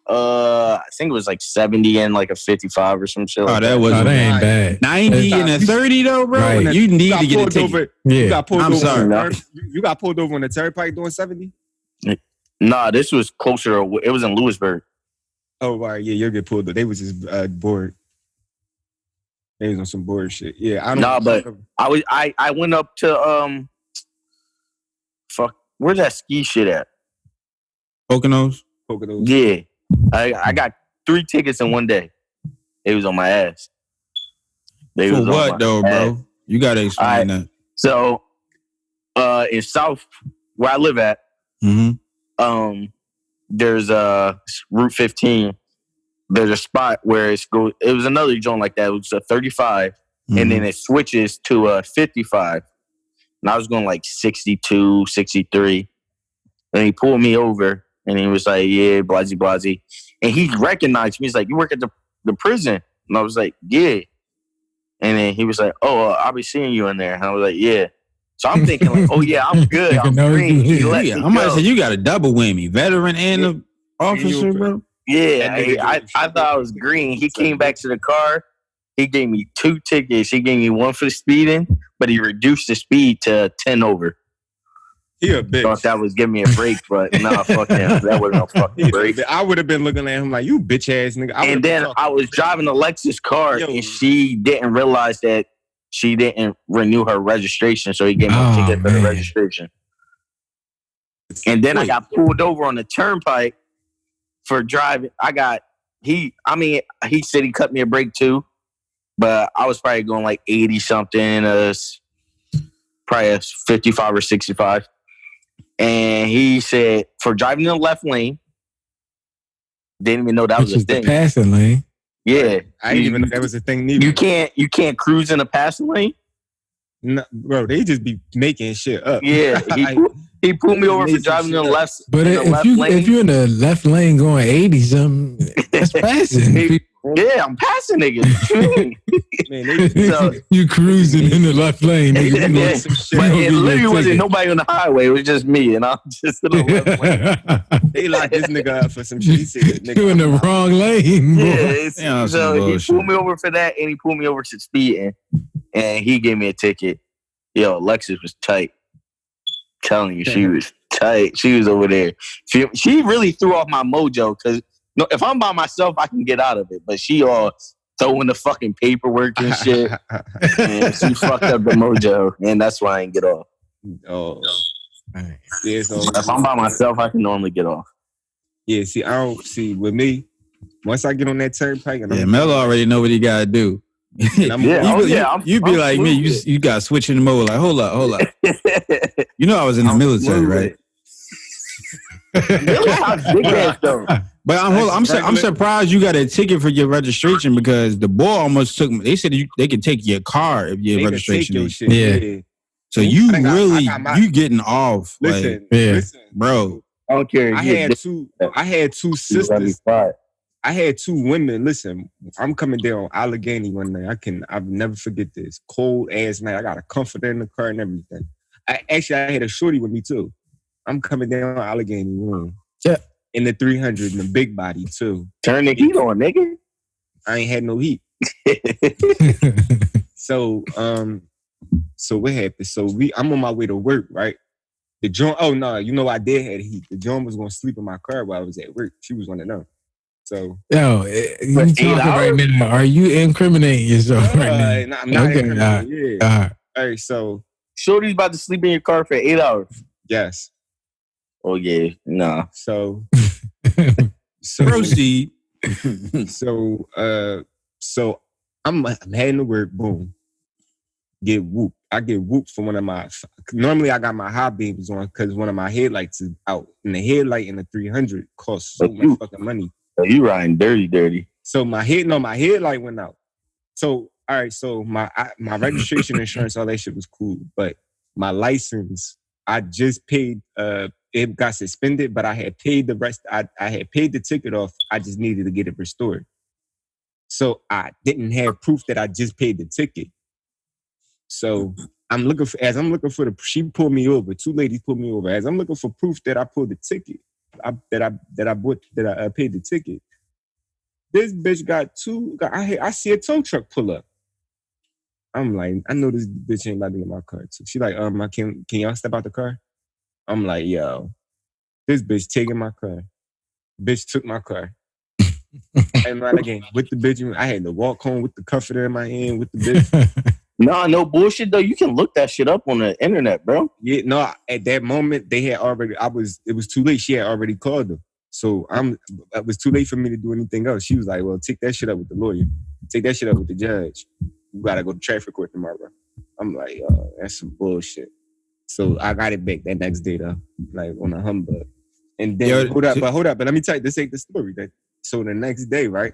I think it was like 70 and like a 55 or some shit. Oh, that wasn't that ain't bad. 90 and a 30 though, bro. Right. You need to get a ticket. Over, yeah. You got pulled I'm over. sorry. You got pulled over on the turnpike doing 70? Nah, this was closer. It was in Lewisburg. Oh, right. Yeah, you'll get pulled over. They was just bored. They was on some bored shit. Yeah, I don't. Nah, but I went up to where's that ski shit at? Poconos. Yeah, I got 3 tickets in one day. It was on my ass. For what though, bro? You gotta explain that. So, in South where I live at, there's Route 15. There's a spot where it was another joint like that. It was a 35, and then it switches to a 55. And I was going like 62, 63. And he pulled me over, and he was like, yeah, blasey, blasey. And he recognized me. He's like, you work at the prison? And I was like, yeah. And then he was like, oh, I'll be seeing you in there. And I was like, yeah. So I'm thinking like, oh, yeah, I'm good. I'm green. I might say you got a double whammy. Veteran and an officer, bro. Yeah, I thought I was green. He came back to the car. He gave me 2 tickets. He gave me 1 for speeding, but he reduced the speed to 10 over. He a bitch. Thought that was giving me a break, but nah, fuck him. That wasn't no fucking break. I would have been looking at him like, you bitch ass nigga. And then I was driving a Lexus car, and she didn't realize that she didn't renew her registration, so he gave me a ticket for the registration. And then I got pulled over on the turnpike for driving. He said he cut me a break too, but I was probably going like 80 something, probably a 55 or 65. And he said for driving in the left lane, didn't even know that was a thing. The passing lane. Yeah, I didn't even know that was a thing neither. You can't cruise in a passing lane. No, bro, they just be making shit up. Yeah, he pulled me over for driving in the left. But if you're in the left lane going 80 something, that's passing. Yeah, I'm passing niggas. Man, you cruising in the left lane. Nigga. But it literally wasn't nobody on the highway. It was just me, and I'm just in the left lane. They locked this nigga up for some shit. He said, nigga, you in the wrong lane. Yeah, so he pulled me over for that, and he pulled me over for speeding, and he gave me a ticket. Yo, Lexus was tight. I'm telling you, she was tight. She was over there. She really threw off my mojo because if I'm by myself, I can get out of it. But she all throwing the fucking paperwork and shit. And she fucked up the mojo. And that's why I ain't get off. Oh. Yeah, so if I'm by myself, I can normally get off. Yeah, see, I don't see with me. Once I get on that turnpike, and Melo already know what he gotta do. You be like me. You got to switch in the mode. Like, hold up. You know I was in the military, right? But I'm surprised you got a ticket for your registration because the boy almost took. They said they could take your car if your registration is. Yeah. So you you getting off? Listen, bro. I don't care. I had two sisters. I had 2 women. Listen, I'm coming down Allegheny one night. I'll never forget this. Cold ass night. I got a comforter in the car and everything. I had a shorty with me too. I'm coming down Allegheny room. Yeah. In the 300 in the big body too. Turn the heat on, nigga. I ain't had no heat. So what happened? So I'm on my way to work, right? The joint, I did have heat. The joint was gonna sleep in my car while I was at work. She was one of them. So yo, you talking right now? Are you incriminating yourself right now? I'm not incriminating. Yeah. All right, so Shorty's about to sleep in your car for 8 hours. Yes. Oh yeah, nah. So So Proceed. so I'm heading to work. Boom. Get whooped. I get whooped for one of my. Normally I got my high beams on because one of my headlights is out, and the headlight in the 300 costs so much fucking money. So you riding dirty. So my headlight went out. So all right, so my registration, insurance, all that shit was cool, but my license, I just paid. It got suspended, but I had paid the rest. I had paid the ticket off. I just needed to get it restored. So I didn't have proof that I just paid the ticket. So I'm looking for she pulled me over. Two ladies pulled me over. As I'm looking for proof that I pulled the ticket, that I paid the ticket. This bitch I see a tow truck pull up. I'm like, I know this bitch ain't about to get my car too. She like, can y'all step out the car? I'm like, yo, this bitch taking my car. Bitch took my car. And right again with the bitch, I had to walk home with the comforter in my hand with the bitch. No bullshit though. You can look that shit up on the internet, bro. Yeah, no. At that moment, they had already. It was too late. She had already called them, so it was too late for me to do anything else. She was like, "Well, take that shit up with the lawyer. Take that shit up with the judge. You gotta go to traffic court tomorrow." I'm like, that's some bullshit. So I got it back that next day though, like on a humbug. And then hold up, but let me tell you, this ain't the story. So the next day, right?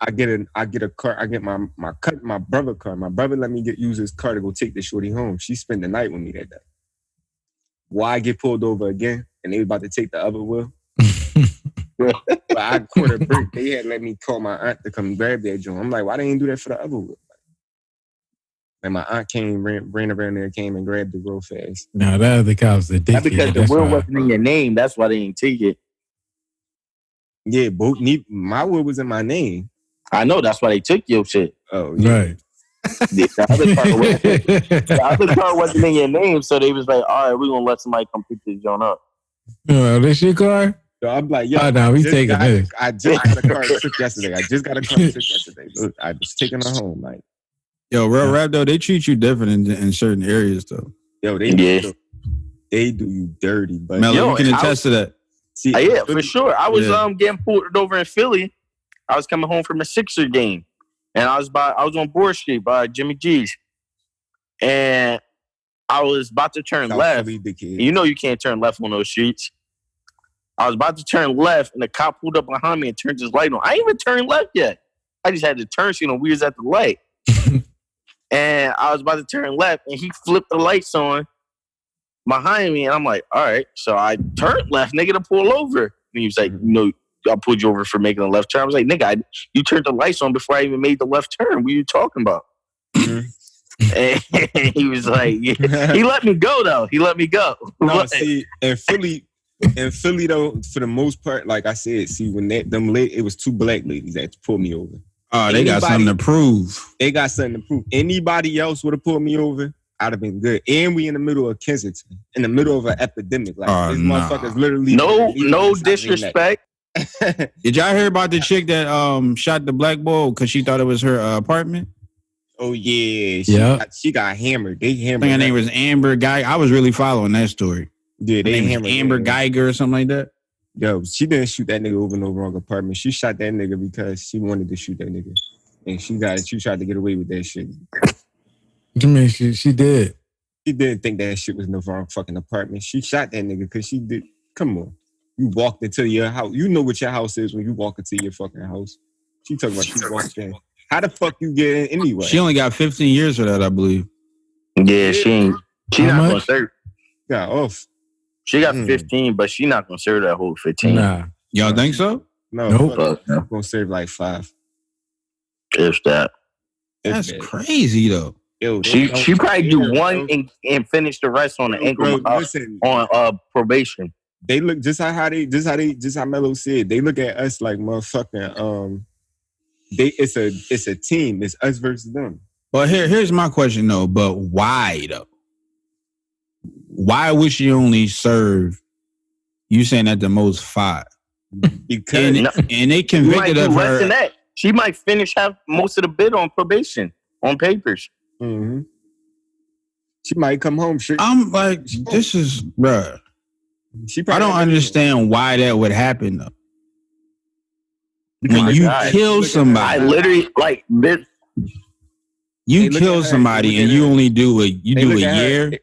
I get a car. I get my brother car. My brother let me use his car to go take the shorty home. She spent the night with me that day. Why I get pulled over again? And they was about to take the other wheel. But I caught a break. They had let me call my aunt to come grab that joint. I'm like, why they didn't do that for the other wheel? And my aunt ran around there, came and grabbed it real fast. No, that other cops are That's because the wheel wasn't in your name. That's why they didn't take it. Yeah, my wheel was in my name. I know, that's why they took your shit. Oh, yeah. Right. The other car wasn't in your name, so they was like, all right, we're going to let somebody come pick this joint up. This your car? So I'm like, yo, we taking this. I just got a car took yesterday. Look, I was taking her home. Like, yo, real rap though, they treat you different in certain areas though. Yo, they do you dirty, but Mello, you can attest to that. See, yeah, for sure. I was getting pulled over in Philly. I was coming home from a Sixer game, and I was on Broad Street by Jimmy G's, and I was about to turn left. You know you can't turn left on those streets. I was about to turn left, and the cop pulled up behind me and turned his light on. I ain't even turned left yet. I just had the turn signal. We was at the light, and I was about to turn left, and he flipped the lights on behind me, and I'm like, all right. So I turned left, nigga, to pull over. And he was like, no. I pulled you over for making a left turn. I was like, nigga, you turned the lights on before I even made the left turn. What are you talking about? And he was like, yeah. He let me go, though. He let me go. No, see, in Philly though, for the most part, like I said, see, when it was two black ladies that pulled me over. Oh, they got something to prove. They got something to prove. Anybody else would have pulled me over, I'd have been good. And we in the middle of Kensington, in the middle of an epidemic. Like, this motherfucker's literally... No disrespect. Did y'all hear about the chick that shot the black boy because she thought it was her apartment? Oh yeah, she got hammered. They hammered. I think her name was Amber Geiger. I was really following that story. Yeah, they hammered Amber Geiger or something like that. Yo, she didn't shoot that nigga over in the wrong apartment. She shot that nigga because she wanted to shoot that nigga, and she tried to get away with that shit. You mean she did? She didn't think that shit was in the wrong fucking apartment. She shot that nigga because she did. Come on. You walked into your house. You know what your house is when you walk into your fucking house. She talking about she walked in. How the fuck you get in anyway? She only got 15 years for that, I believe. Yeah, she not going to serve. Got off. She got 15, but she not going to serve that whole 15. Nah. Y'all think so? No. Nope. I'm going to serve like 5. If that. That's crazy, though. Yo, she probably do one and finish the rest on the ankle on probation. They look just how Mello said. They look at us like motherfucking it's a team. It's us versus them. Well, here's my question though. But why though? Why would she only serve? You saying at the most 5? Because and they convicted of her. Less than that. She might finish most of the bid on probation on papers. Mm-hmm. She might come home. I'm like, this is bruh. I don't understand why that would happen though. when you kill I somebody, literally like this. you They look kill at her, somebody they look and at you her. only do a They look a at her, year.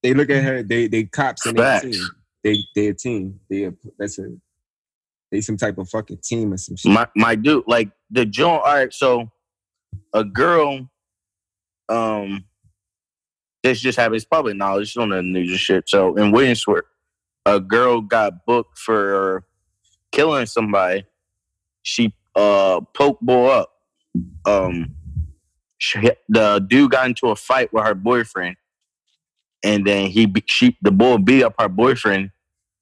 They look at her. They cops and they Facts. team. They a team. They some type of fucking team or some shit. My dude, like the joint. All right, so a girl, this just happened. It's public knowledge. It's on the news and shit. So in Williamsburg, a girl got booked for killing somebody. She poked boy up. The dude got into a fight with her boyfriend, and then the boy beat up her boyfriend,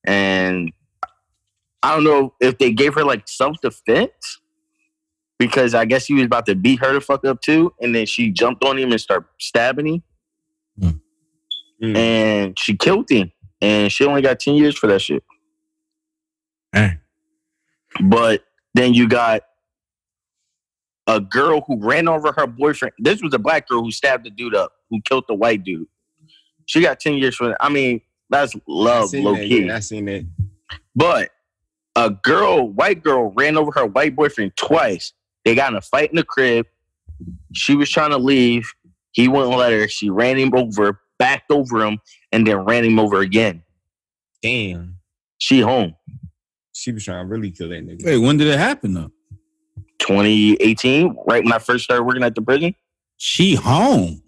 and I don't know if they gave her like self-defense because I guess he was about to beat her the fuck up too, and then she jumped on him and started stabbing him, and she killed him, and she only got 10 years for that shit. Hey. But then you got a girl who ran over her boyfriend. This was a black girl who stabbed the dude up, who killed the white dude. She got 10 years for that. I mean, that's love, low key. Yeah, I seen that. But a white girl, ran over her white boyfriend twice. They got in a fight in the crib. She was trying to leave. He wouldn't let her. She ran him over, backed over him, and then ran him over again. Damn. She home. She was trying to really kill that nigga. Wait, when did it happen though? 2018, right when I first started working at the prison. She home.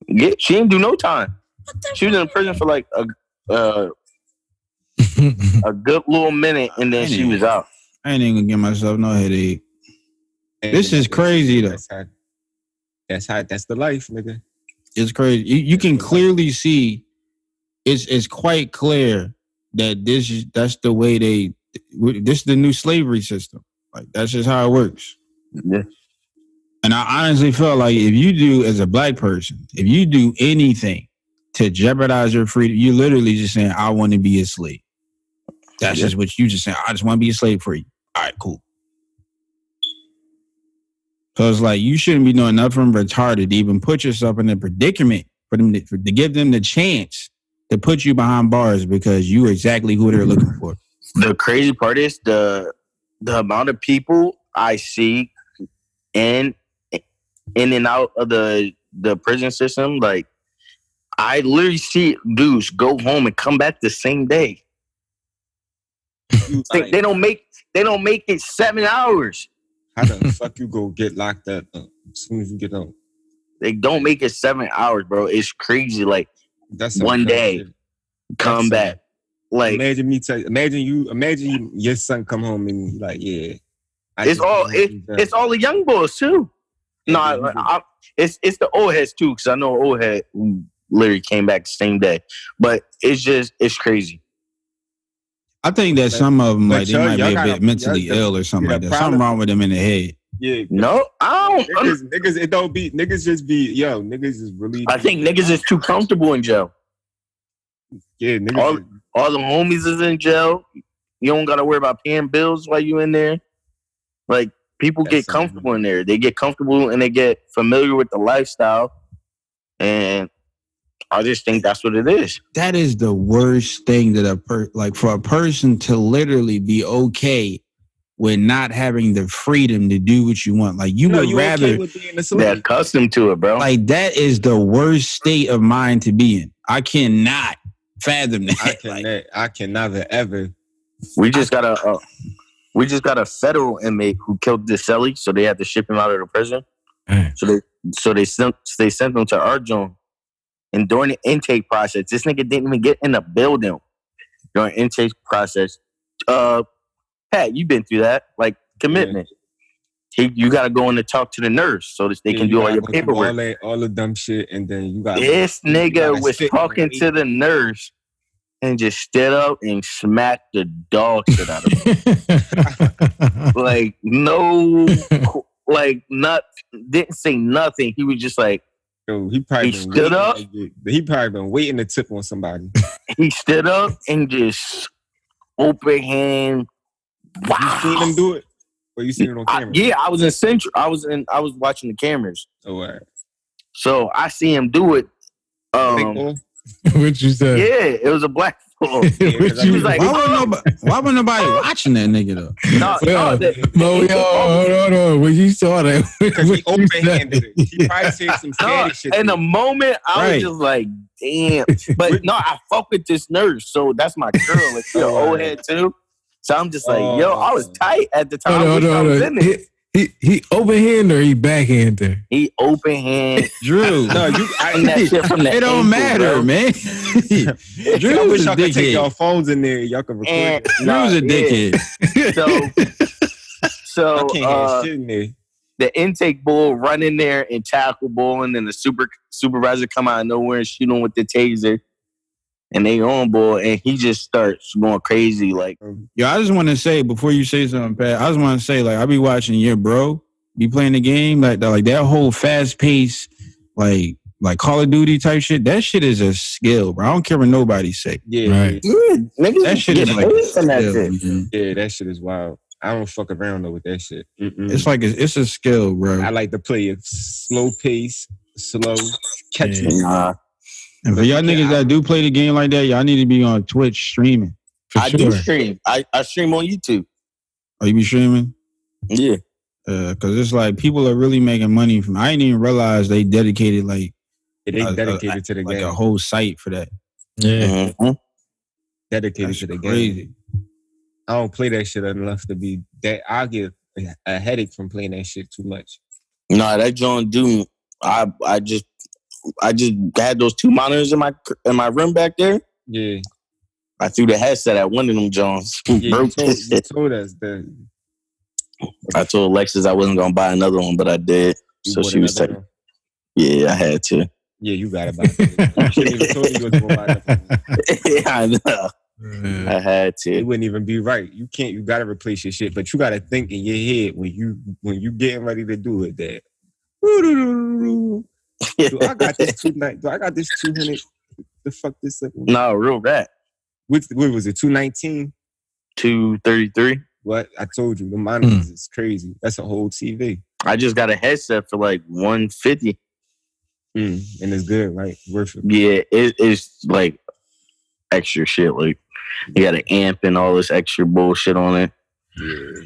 Yeah, she didn't do no time. She was in the prison for like a good little minute, and then she was out. I ain't even gonna give myself no headache. This is crazy though. That's the life, nigga. It's crazy. You can clearly see. It's quite clear that that's the way this is the new slavery system. Like that's just how it works. Yeah. And I honestly feel like if you do, as a black person, if you do anything to jeopardize your freedom, you're literally just saying, I want to be a slave. That's just what you just saying. I just want to be a slave for you. All right, cool. So it's like you shouldn't be doing nothing retarded to even put yourself in a predicament for them to give them the chance to put you behind bars because you are exactly who they're looking for. The crazy part is the amount of people I see in and out of the prison system. Like I literally see dudes go home and come back the same day. They don't make it 7 hours. How the fuck you go get locked up as soon as you get home? They don't make it 7 hours, bro. It's crazy. Like that's one day, come back. Like imagine your son come home and he's like, yeah. It's all the young boys too. No, it's the old heads too, because I know an old head who literally came back the same day. But it's crazy. I think that some of them, like, they might be a bit mentally ill or something like that. Something wrong with them in the head. Yeah. No, I don't. Niggas, it don't be, niggas just be, niggas is really. I think niggas is too comfortable in jail. Yeah, niggas. All the homies is in jail. You don't got to worry about paying bills while you in there. Like, people get comfortable in there. They get comfortable and they get familiar with the lifestyle. And I just think that's what it is. That is the worst thing that for a person to literally be okay with not having the freedom to do what you want. Like you would rather they're accustomed to it, bro. Like that is the worst state of mind to be in. I cannot fathom that. I can never ever. We just got a federal inmate who killed DeSelly, so they had to ship him out of the prison. So they sent him to our zone. And during the intake process, this nigga didn't even get in the building during intake process. Pat, you've been through that, like commitment. Yeah. You got to go in and talk to the nurse so that they can do all your paperwork. All the dumb shit, and then you got this nigga was talking to the nurse and just stood up and smacked the dog shit out of him. Like no, like didn't say nothing. He was just like. Yo, he stood up. He probably been waiting to tip on somebody. He stood up and just open hand. Wow. You seen him do it? Or you seen it on camera? Yeah, I was in Central. I was watching the cameras. Oh, right. So I see him do it. What you said? Yeah, it was a black bull. What He you was like, Why wasn't nobody watching that nigga though? Hold on. When you saw that, Because he what you open-handed it. He probably said some no, scary shit. in a moment, I was just like, damn. But no, I fuck with this nurse, so that's my girl. Like, she an old head too. So I'm just like, yo, I was tight at the time. I wish I was in it. He open hand or he backhand there? He open hand. Drew. No, that shit from the it don't ankle, matter, bro. man. I Drew wish is a y'all could take y'all dickhead. phones in there. Y'all can record And it. Drew's a dickhead. So Y'all can't have shit in there. the intake bull run in there and tackle bull, and then the supervisor come out of nowhere and shoot him with the taser. And they on bull, and he just starts going crazy. Like, Yo, I just want to say before you say something, Pat. I just want to say, like, I be watching your bro be playing the game, like that whole fast pace, like Call of Duty type shit. That shit is a skill, bro. I don't care what nobody say. Yeah, Right. niggas That shit is like a that skill, shit. man. yeah, that shit is wild. I don't fuck around though with that shit. It's like it's a skill, bro. I like to play it slow pace, slow, catch Yeah. me. Nah, And for y'all niggas that do play the game like that, y'all need to be on Twitch streaming. For I sure. do stream. I stream on YouTube. Oh, you be streaming? Yeah. Cause it's like people are really making money from. I didn't even realize they dedicated like They dedicated to the like game. a whole site for that. Yeah. Mhm. Dedicated That's to the crazy. game. I don't play that shit enough to be that. I'll get a headache from playing that shit too much. Nah, that John Doom. I just had those two monitors in my room back there. Yeah, I threw the headset at one of them Johns. yeah. You Broke told, this you shit. told us that. I told Alexis I wasn't gonna buy another one, but I did. You So bought she was another like, one. "Yeah, I had to." Yeah, you got it. You shouldn't even told me you was gonna buy another one. I know. I had It to. wouldn't even be right. You can't. You gotta replace your shit, but you gotta think in your head when you getting ready to do it. That do I got this 290? Do I got this 200? The fuck this up? No, real rap. What was it? 219? 233. What I told you, the monitors is crazy. That's a whole TV. I just got a headset for like 150. And it's good, right? Worth it. Yeah, it's like extra shit. Like you got an amp and all this extra bullshit on it. Yeah.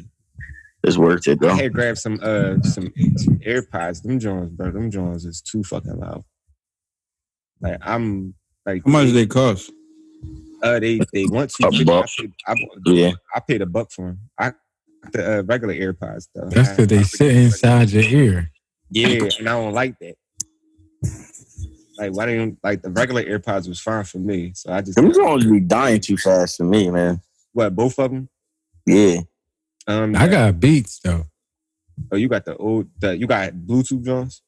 It's worth it I though. had grabbed some AirPods. Them Jones, bro. Them Jones is too fucking loud. Like I'm like How much do they cost? they want to. Yeah. I paid $1 for them. I the regular AirPods though. That's because they sit inside your ear. Yeah, and I don't like that. Like why didn't like the regular AirPods was fine for me, so I just Them Jones be dying too fast for me, man. what both of them. Yeah. I got Beats though. Oh, you got you got Bluetooth Jones.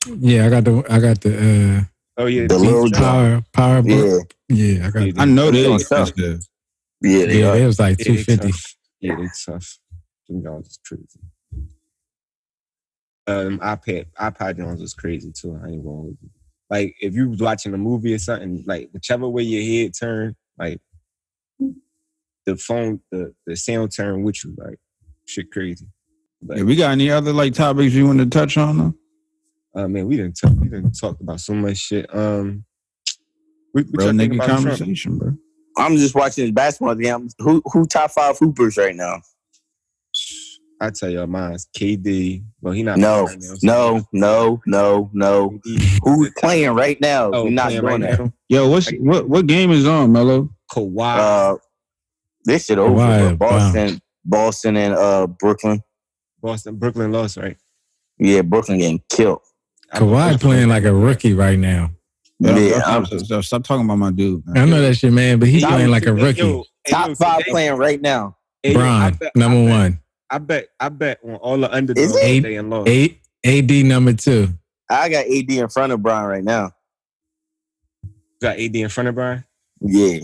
Yeah, I got the Oh yeah, The little John. power Yeah. book. Yeah, I got. I know they Them expensive. Yeah, they Yeah, are. it was like Yeah, they $250. tough. Yeah, they tough. Them Jones is crazy. iPod Jones was crazy too. I ain't going with you. Like if you was watching a movie or something, like whichever way your head turned, like the phone, the sound turned with you, like shit crazy. But Yeah, we got any other like topics you want to touch on though? man, we didn't talk about so much shit. We Bro, talking nigga about Trump. conversation, bro. I'm just watching this basketball game. Who top 5 hoopers right now? I tell y'all, mine's KD. Well, he not No, playing right now, no. KD. Who's playing right now? Oh, We're not playing doing right that. now. Yo, what game is on, Mello? Kawhi, This shit over. Kawhi, Bro. Boston and Brooklyn. Brooklyn lost, right? Yeah, Brooklyn getting killed. Kawhi playing like a rookie right now. Yeah, Stop talking about my dude, man. I know that's your man, but he's Top- playing like a rookie. Top 5 playing right now. Bron, number one. I bet on all the underdogs Is it? they and lost. AD number 2. I got AD in front of Brian right now. Got AD in front of Brian. Yeah,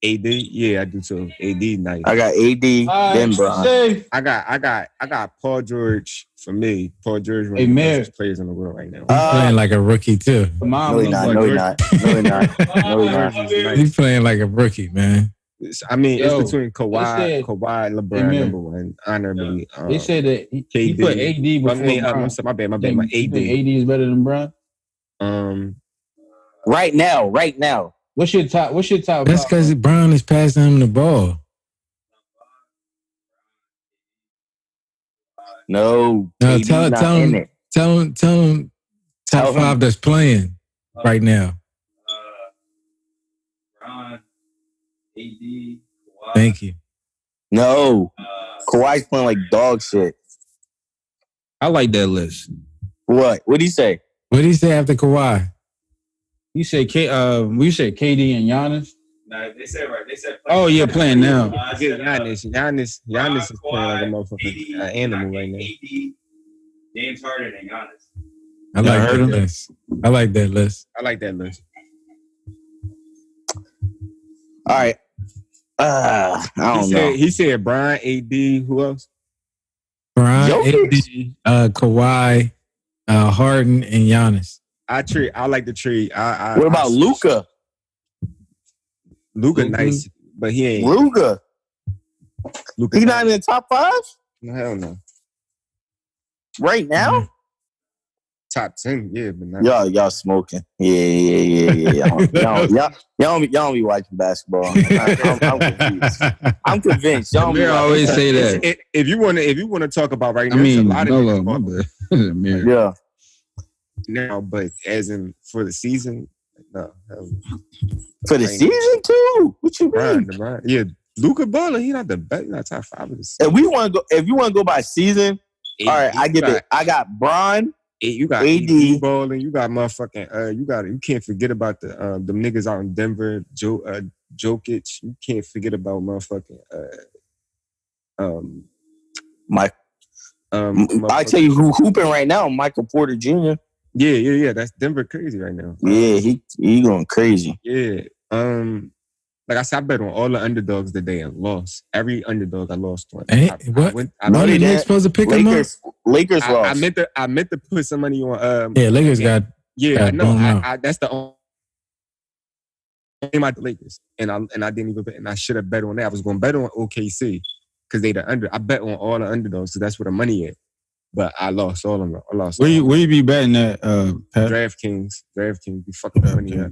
AD, yeah, I do too. AD nice. I got AD then Brian. I got Paul George for me. Paul George one Hey, of the Mayor. best players in the world right now. He's playing like a rookie too. No, he not. No, he not. No, he not. No, he not. George is nice. He's playing like a rookie, man. I mean, Yo, it's between said- Kawhi, LeBron, Amen. number one, honorably. They said that he KD. put AD before I mean, Bron. my bad, You think my AD AD. is better than Bron? Right now. What's your top? That's because Brown is passing him the ball. No, No, KD tell not in him. it. Tell him. Top Tell him. 5 that's playing right now. Bron, AD, Kawhi. Thank you. No, Kawhi's playing like dog shit. I like that list. What? What'd he say? What did he say after Kawhi? You said we said KD and Giannis. Nah, they said right. They said. Oh yeah, playing now. I Get said, Giannis is playing like a motherfucking animal right now. AD, James Harden, and Giannis. I Yeah, I like heard that him. list. I like that list. I like that list. All right. I don't know. He said Brian, AD, who else? Brian, Jokic. AD, Kawhi, Harden, and Giannis. I like the trade. What about Luka? Luka nice, but he ain't. Luka. Luka He not in the top 5 No, hell no. right now. Top 10, yeah, but not. Y'all smoking. Yeah. Y'all don't be watching basketball. I'm confused. I'm convinced. Y'all don't be Amir watching always basketball. say that. If you want to talk about right I now, there's mean, a lot of no, niggas my balling bad. Amir. Yeah. now, but as in for the season, no. Hell no. For the season too? What you mean? Brian, yeah, Luka balling. He not the best. He not top 5 of the season. If you want to go by season, all right, I get it. I got Bron. You got AD. AD balling. You got motherfucking. You can't forget about the niggas out in Denver. Jokic. You can't forget about motherfucking. Mike. I tell you who hooping right now, Michael Porter Jr. Yeah. That's Denver crazy right now. Yeah, he going crazy. Yeah. Like I said, I bet on all the underdogs today and lost. Every underdog I lost on. What? No, When they the Knicks didn't. supposed to pick him up? Lakers lost. I meant to put some money on. Yeah, Lakers got. Yeah, I know. blown out. That's the only game out the Lakers, and I didn't even bet, and I should have bet on that. I was going to bet on OKC because they the under. I bet on all the underdogs, so that's where the money is. But I lost all of them. I lost. Where you be betting at? Pat? DraftKings, be fucking money up.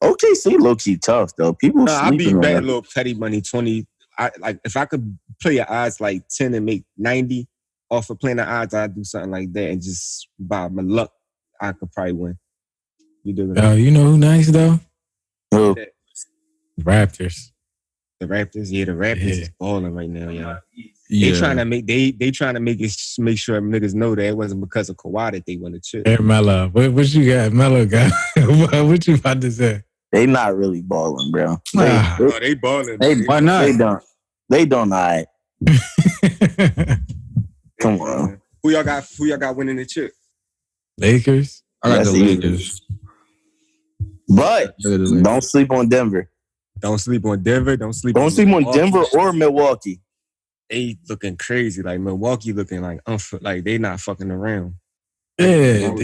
OKC low key tough though. People I be sleeping on betting that. little petty money, 20. Like if I could play your odds like 10 and make 90 off of playing the odds, I'd do something like that and just by my luck, I could probably win. You do it. You know who nice though? Who? Raptors. The Raptors, the Raptors is balling right now, y'all. Yeah. They trying to make make sure niggas know that it wasn't because of Kawhi that they won the chip. Hey, Melo. What you got? Melo got. What you about to say? They not really balling, bro. They balling. Why not? They don't. All right. Come on. Who y'all got winning the chip? Lakers. I got That's the easy. Lakers. But don't sleep on Denver. Don't sleep on Denver. Don't sleep on Milwaukee. Denver or Milwaukee. They looking crazy. Like Milwaukee looking like they not fucking around. Yeah.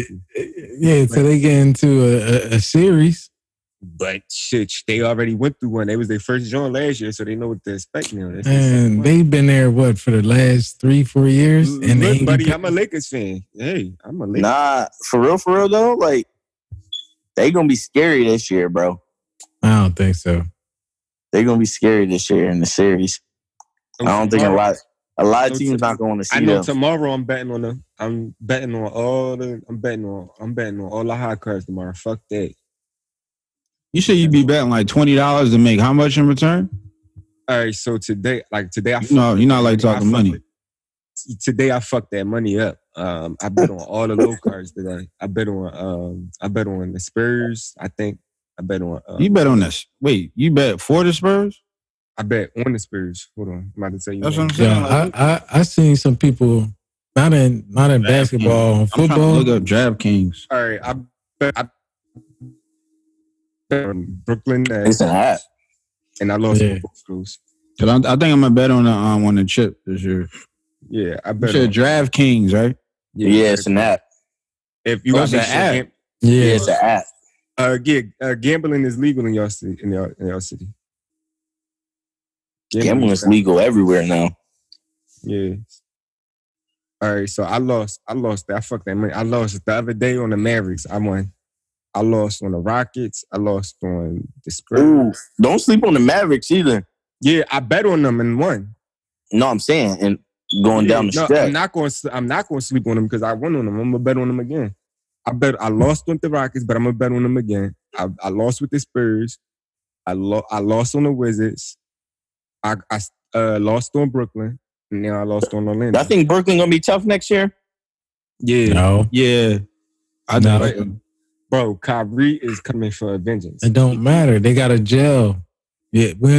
So they get into a series. But shit, they already went through one. They was their first joint last year, so they know what to expect now. And they've been there for the last 3-4 years. And look, buddy, I'm a Lakers fan. Hey, I'm a Lakers. Nah, for real though, like they gonna be scary this year, bro. I don't think so. They gonna be scary this year in the series. I don't think a lot of teams not going to see them. I know tomorrow I'm betting on them. I'm betting on all the high cards tomorrow. Fuck that. You said you'd be betting like $20 to make how much in return? All right, so today I No, you're not like talking money. Today I fucked that money up. I bet on all the low cards today. I bet on the Spurs. I think I bet on. You bet on this. Wait, you bet for the Spurs? I bet on the Spurs. Hold on, I'm about to tell you. That's what I'm saying. Yeah, I seen some people not in basketball, on football. I'm trying to look up DraftKings. All right, I bet on Brooklyn It's an app. and I lost both schools. I think I'm gonna bet on the chip this year. Yeah, I You bet. said DraftKings, right? Yeah, it's an app. If you got it's an app. Yeah, it's an app. Gambling is legal in your city. In your city. Gambling is legal everywhere now. Yeah. All right, so I lost. I fucked that money. I lost the other day on the Mavericks. I won. I lost on the Rockets. I lost on the Spurs. Ooh, don't sleep on the Mavericks either. Yeah, I bet on them and won. No, I'm saying, and going down the No, stretch. I'm not going to sleep on them because I won on them. I'm gonna bet on them again. I lost on the Rockets, but I'm gonna bet on them again. I lost with the Spurs. I lost on the Wizards. I lost on Brooklyn, and now I lost on Orlando. I think Brooklyn gonna be tough next year. Yeah, No, Yeah. I No. know. bro. Kyrie is coming for vengeance. it don't matter. They got a gel. Yeah, we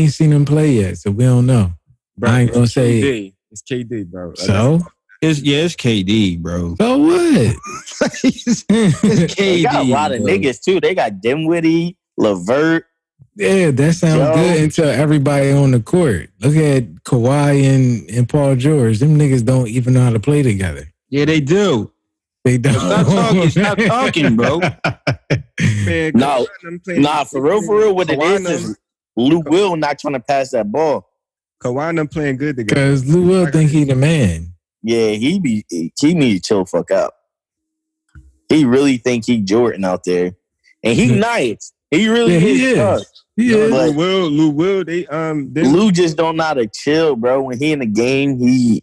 ain't seen them play yet, so we don't know. Bro, I ain't gonna it's say- KD. It's KD, bro. So It's KD, bro. so what? It's They got a KD, lot of bro. niggas too. They got Dinwiddie, LeVert. Yeah, that sounds Yo. good until everybody on the court. Look at Kawhi and Paul George. Them niggas don't even know how to play together. Yeah, they do. They don't. Stop talking, bro. Man, No, Kawhi them playing- Nah, for real, what it Kawhi is Lou Will not trying to pass that ball. Kawhi them playing good together. Because Lou Will think he the man. Yeah, he need to chill the fuck out. He really think he Jordan out there, and he nice. He really Yeah, he is. is. tough. Yeah. But- Lou Will, they Lou just don't know how to chill, bro. When he in the game, he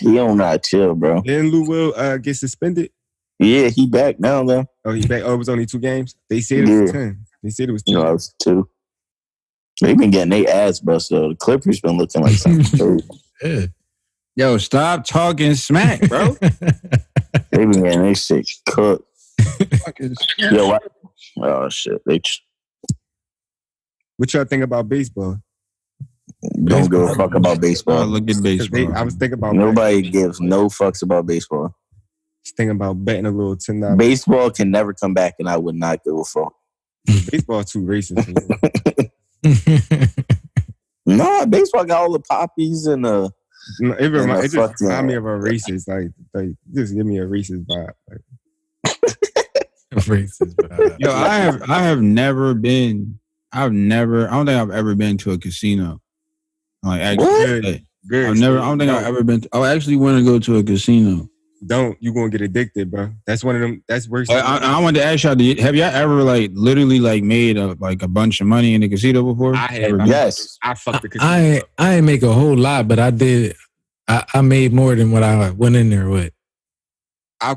don't know how to chill, bro. Then Lou Will get suspended. Yeah, he back now though. Oh, he back. Oh, it was only 2 games. They said it was Yeah. 10. They said it was 2. You know, I was too. They been getting their ass busted though. The Clippers been looking like something crazy. Yeah. Yo, stop talking smack, bro. They been getting their shit cooked. Yo, what? Oh shit! What y'all think about baseball? Don't give a fuck about Oh, baseball. look at 'Cause baseball. I was thinking about Nobody gives no fucks about baseball. thinking about betting a little $10. Baseball can never come back, and I would not give a fuck. Baseball too racist. Man. No, baseball got all the poppies and No, it just fuck yeah. remind me of a racist. Like just give me a racist vibe. Like, Racist, but, Yo, I have never been. I don't think I've ever been to a casino. Like actually, What? good. I don't think I've ever been. I actually want to go to a casino. Don't you gonna get addicted, bro? That's one of them. That's worse. I wanted to ask y'all: have y'all ever like literally like made a bunch of money in the casino before? I have. Ever been? yes. I fucked the casino. I ain't make a whole lot, but I did. I made more than what I went in there with.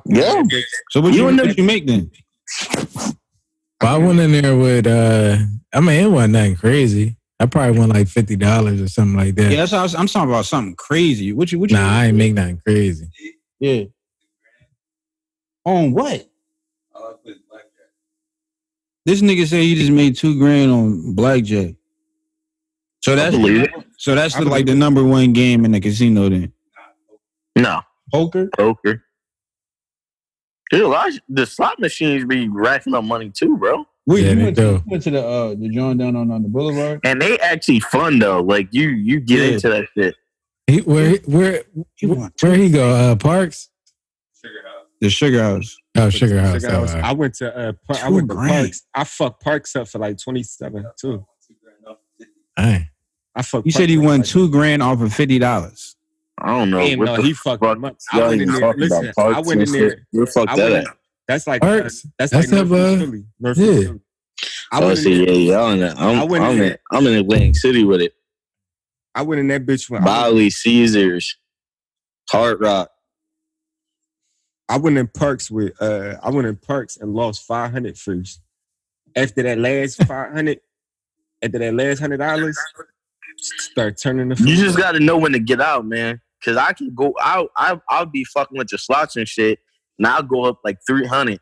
Yeah. So what You and you make then? But I went in there with. I mean, it wasn't nothing crazy. I probably won like $50 or something like that. Yeah, that's how I'm talking about something crazy. What you? Nah, I ain't make nothing crazy. Yeah. On what? I put blackjack. This nigga said he just made $2,000 on blackjack. So that's believe it. so that's I like believe the number one game in the casino then. No. Poker? Poker. Dude, the slot machines be racking up money too, bro. Wait, Yeah, you they went do. to the joint down on the boulevard? And they actually fun though. Like you get Yeah. into that shit. Where he go? Parks? Sugar house. The Sugar House. Oh, Sugar House. Sugar House. Oh, all right. I went to I went to $2,000. Parks. I fucked Parks up for like 27 too. $2,000 off 50. Dang. I fucked. You said Parks he up won like- $2,000 off of $50. I don't know. Damn, what no, the he fucked fuck him up. y'all I went in even there. talking Listen, about Parks I went in and there. shit? Where the fuck I that went at? in, that's like Parks? that's That's like up, Northeast Philly. Northeast yeah. Philly. I Oh, went in see, there. yeah, y'all in that. I went in there. I'm in Atlantic City with it. I went in that bitch when Bali, Caesars, Hard Rock. I went in Parks with I went in Parks and lost 500 first. After that last 500, after that last $100, start turning the. You just got to know when to get out, man. Cause I can go out. I'll be fucking with the slots and shit, and I'll go up like 300,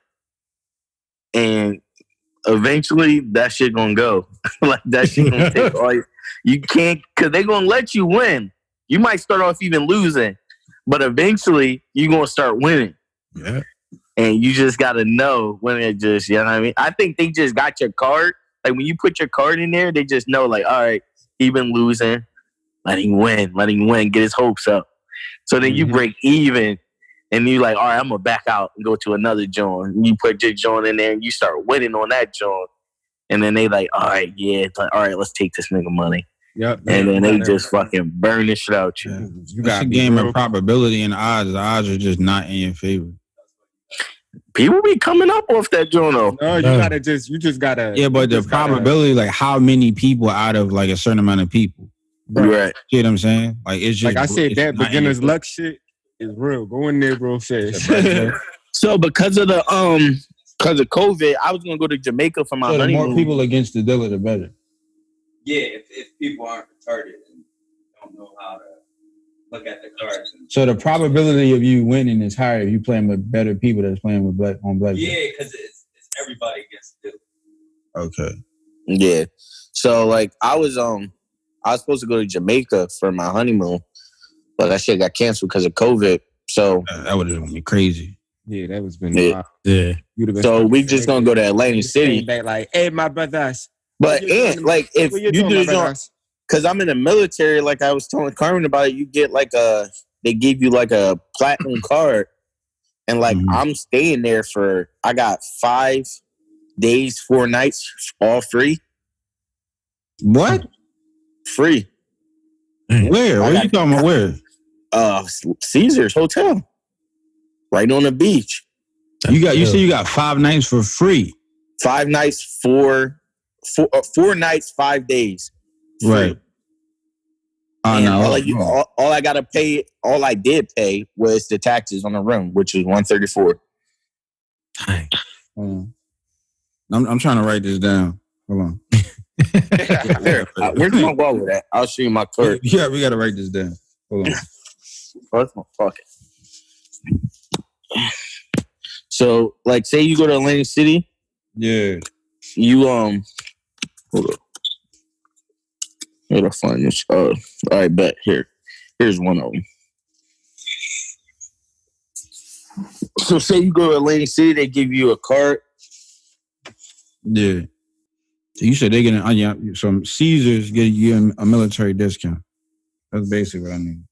and eventually that shit gonna go. Like that shit gonna take all. You can't, cause they gonna let you win. You might start off even losing, but eventually you gonna start winning. Yeah. And you just gotta know when it just, you know what I mean? I think they just got your card. Like when you put your card in there, they just know, like, all right, he been losing. Let him win, get his hopes up. So then you break even and you like, all right, I'm gonna back out and go to another joint. And you put your joint in there and you start winning on that joint. And then they like, all right, yeah, it's like, all right, let's take this nigga money. Yep. And then they just fucking burn this shit out you. You It's got a game of probability and odds. The odds are just not in your favor. People be coming up off that joint though. No, No. you just gotta. Yeah, but you the just gotta- probability, like how many people out of like a certain amount of people. Right. You know what I'm saying? Like it's just like I said, it's that not beginner's in your- luck shit is real. Go in there real fast. So because of COVID, I was gonna go to Jamaica for my So the honeymoon. more people against the dealer, the better. Yeah, if people aren't retarded and don't know how to look at the cards. And, So the probability of you winning is higher if you playing with better people that's playing with black. yeah, because it's everybody against the Okay. Yeah. So like I was supposed to go to Jamaica for my honeymoon, but that shit got canceled because of COVID. So That would have been crazy. Yeah, that was been Yeah. wild. Yeah. You'd have been so we just gonna go to Atlantic City. Back like, hey, my brothers. But What you doing? like if What you doing, do my the joint, brothers? because I'm in the military, like I was telling Carmen about it, you get like they give you like a platinum card. And like Mhm. I'm staying there I got 5 days, 4 nights, all free. What? Free. Where? What are you talking about? Where? Caesar's Hotel. Right on the beach. You say you got 5 nights for free. 5 nights, 4 nights, 5 days. Free. Right. Oh, And no. all I gotta pay, all I did pay was the taxes on the room, which was $134. Dang. Hold on. I'm trying to write this down. Hold on. There, where's my wallet at? I'll show you my card. Yeah, we got to write this down. Hold on. Where's my pocket? So, like, say you go to Atlantic City, Yeah. you hold up. Where'd I find this? All right, bet here's one of them. So, say you go to Atlantic City, they give you a card. Yeah. So you said they're getting some Caesars get you a military discount. That's basically what I need.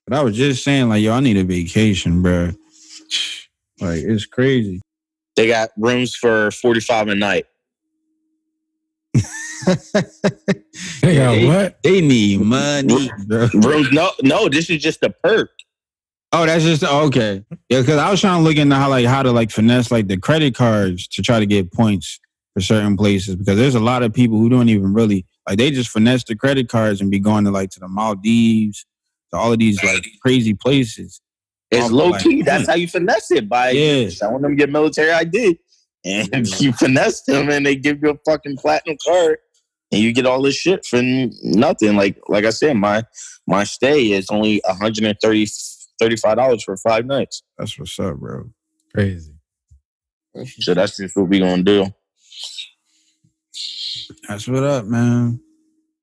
But I was just saying, like, yo, I need a vacation, bro. Like, it's crazy. They got rooms for $45 a night. They got what? They need money, bro. Rooms? No. This is just a perk. Oh, that's just okay. Yeah, because I was trying to look into how to finesse like the credit cards to try to get points for certain places, because there's a lot of people who don't even really like, they just finesse the credit cards and be going to the Maldives, to all of these like crazy places. It's Oh, low like, key. That's how you finesse it, by showing them your military ID. And you finesse them and they give you a fucking platinum card and you get all this shit for nothing. Like I said, my stay is only $135 for 5 nights. That's what's up, bro. Crazy. So that's just what we gonna do. That's what up, man.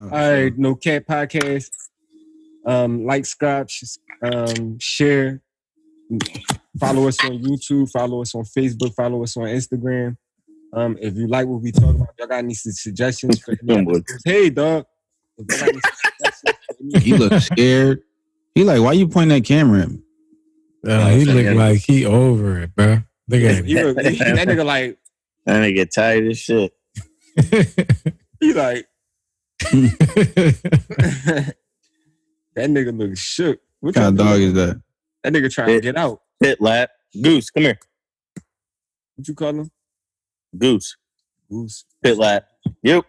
All right, No Cat Podcast. Like, subscribe, share. Follow us on YouTube. Follow us on Facebook. Follow us on Instagram. If you like what we talk about, y'all got any suggestions for any episodes? Hey, dog. If y'all got any suggestions for any He look scared. He like, why you pointing that camera at me? He look like he over it, bro. Look at him. that nigga like, And they get tired of shit. he like, that nigga look shook. What kind of dog is that? That nigga trying to get out. Pit lap. Goose, come here. What you call him? Goose. Goose. Pit lap. Yep.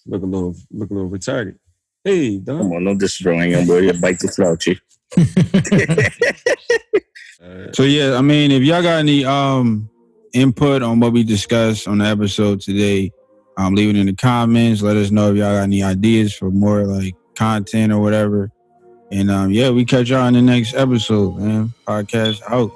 Look a little retarded. Hey, dog. Come on, don't destroy him, boy. He'll bite the throat, you. So yeah, I mean, if y'all got any input on what we discussed on the episode today, leave it in the comments. Let us know if y'all got any ideas for more like content or whatever. And yeah, we catch y'all in the next episode, man. Podcast out.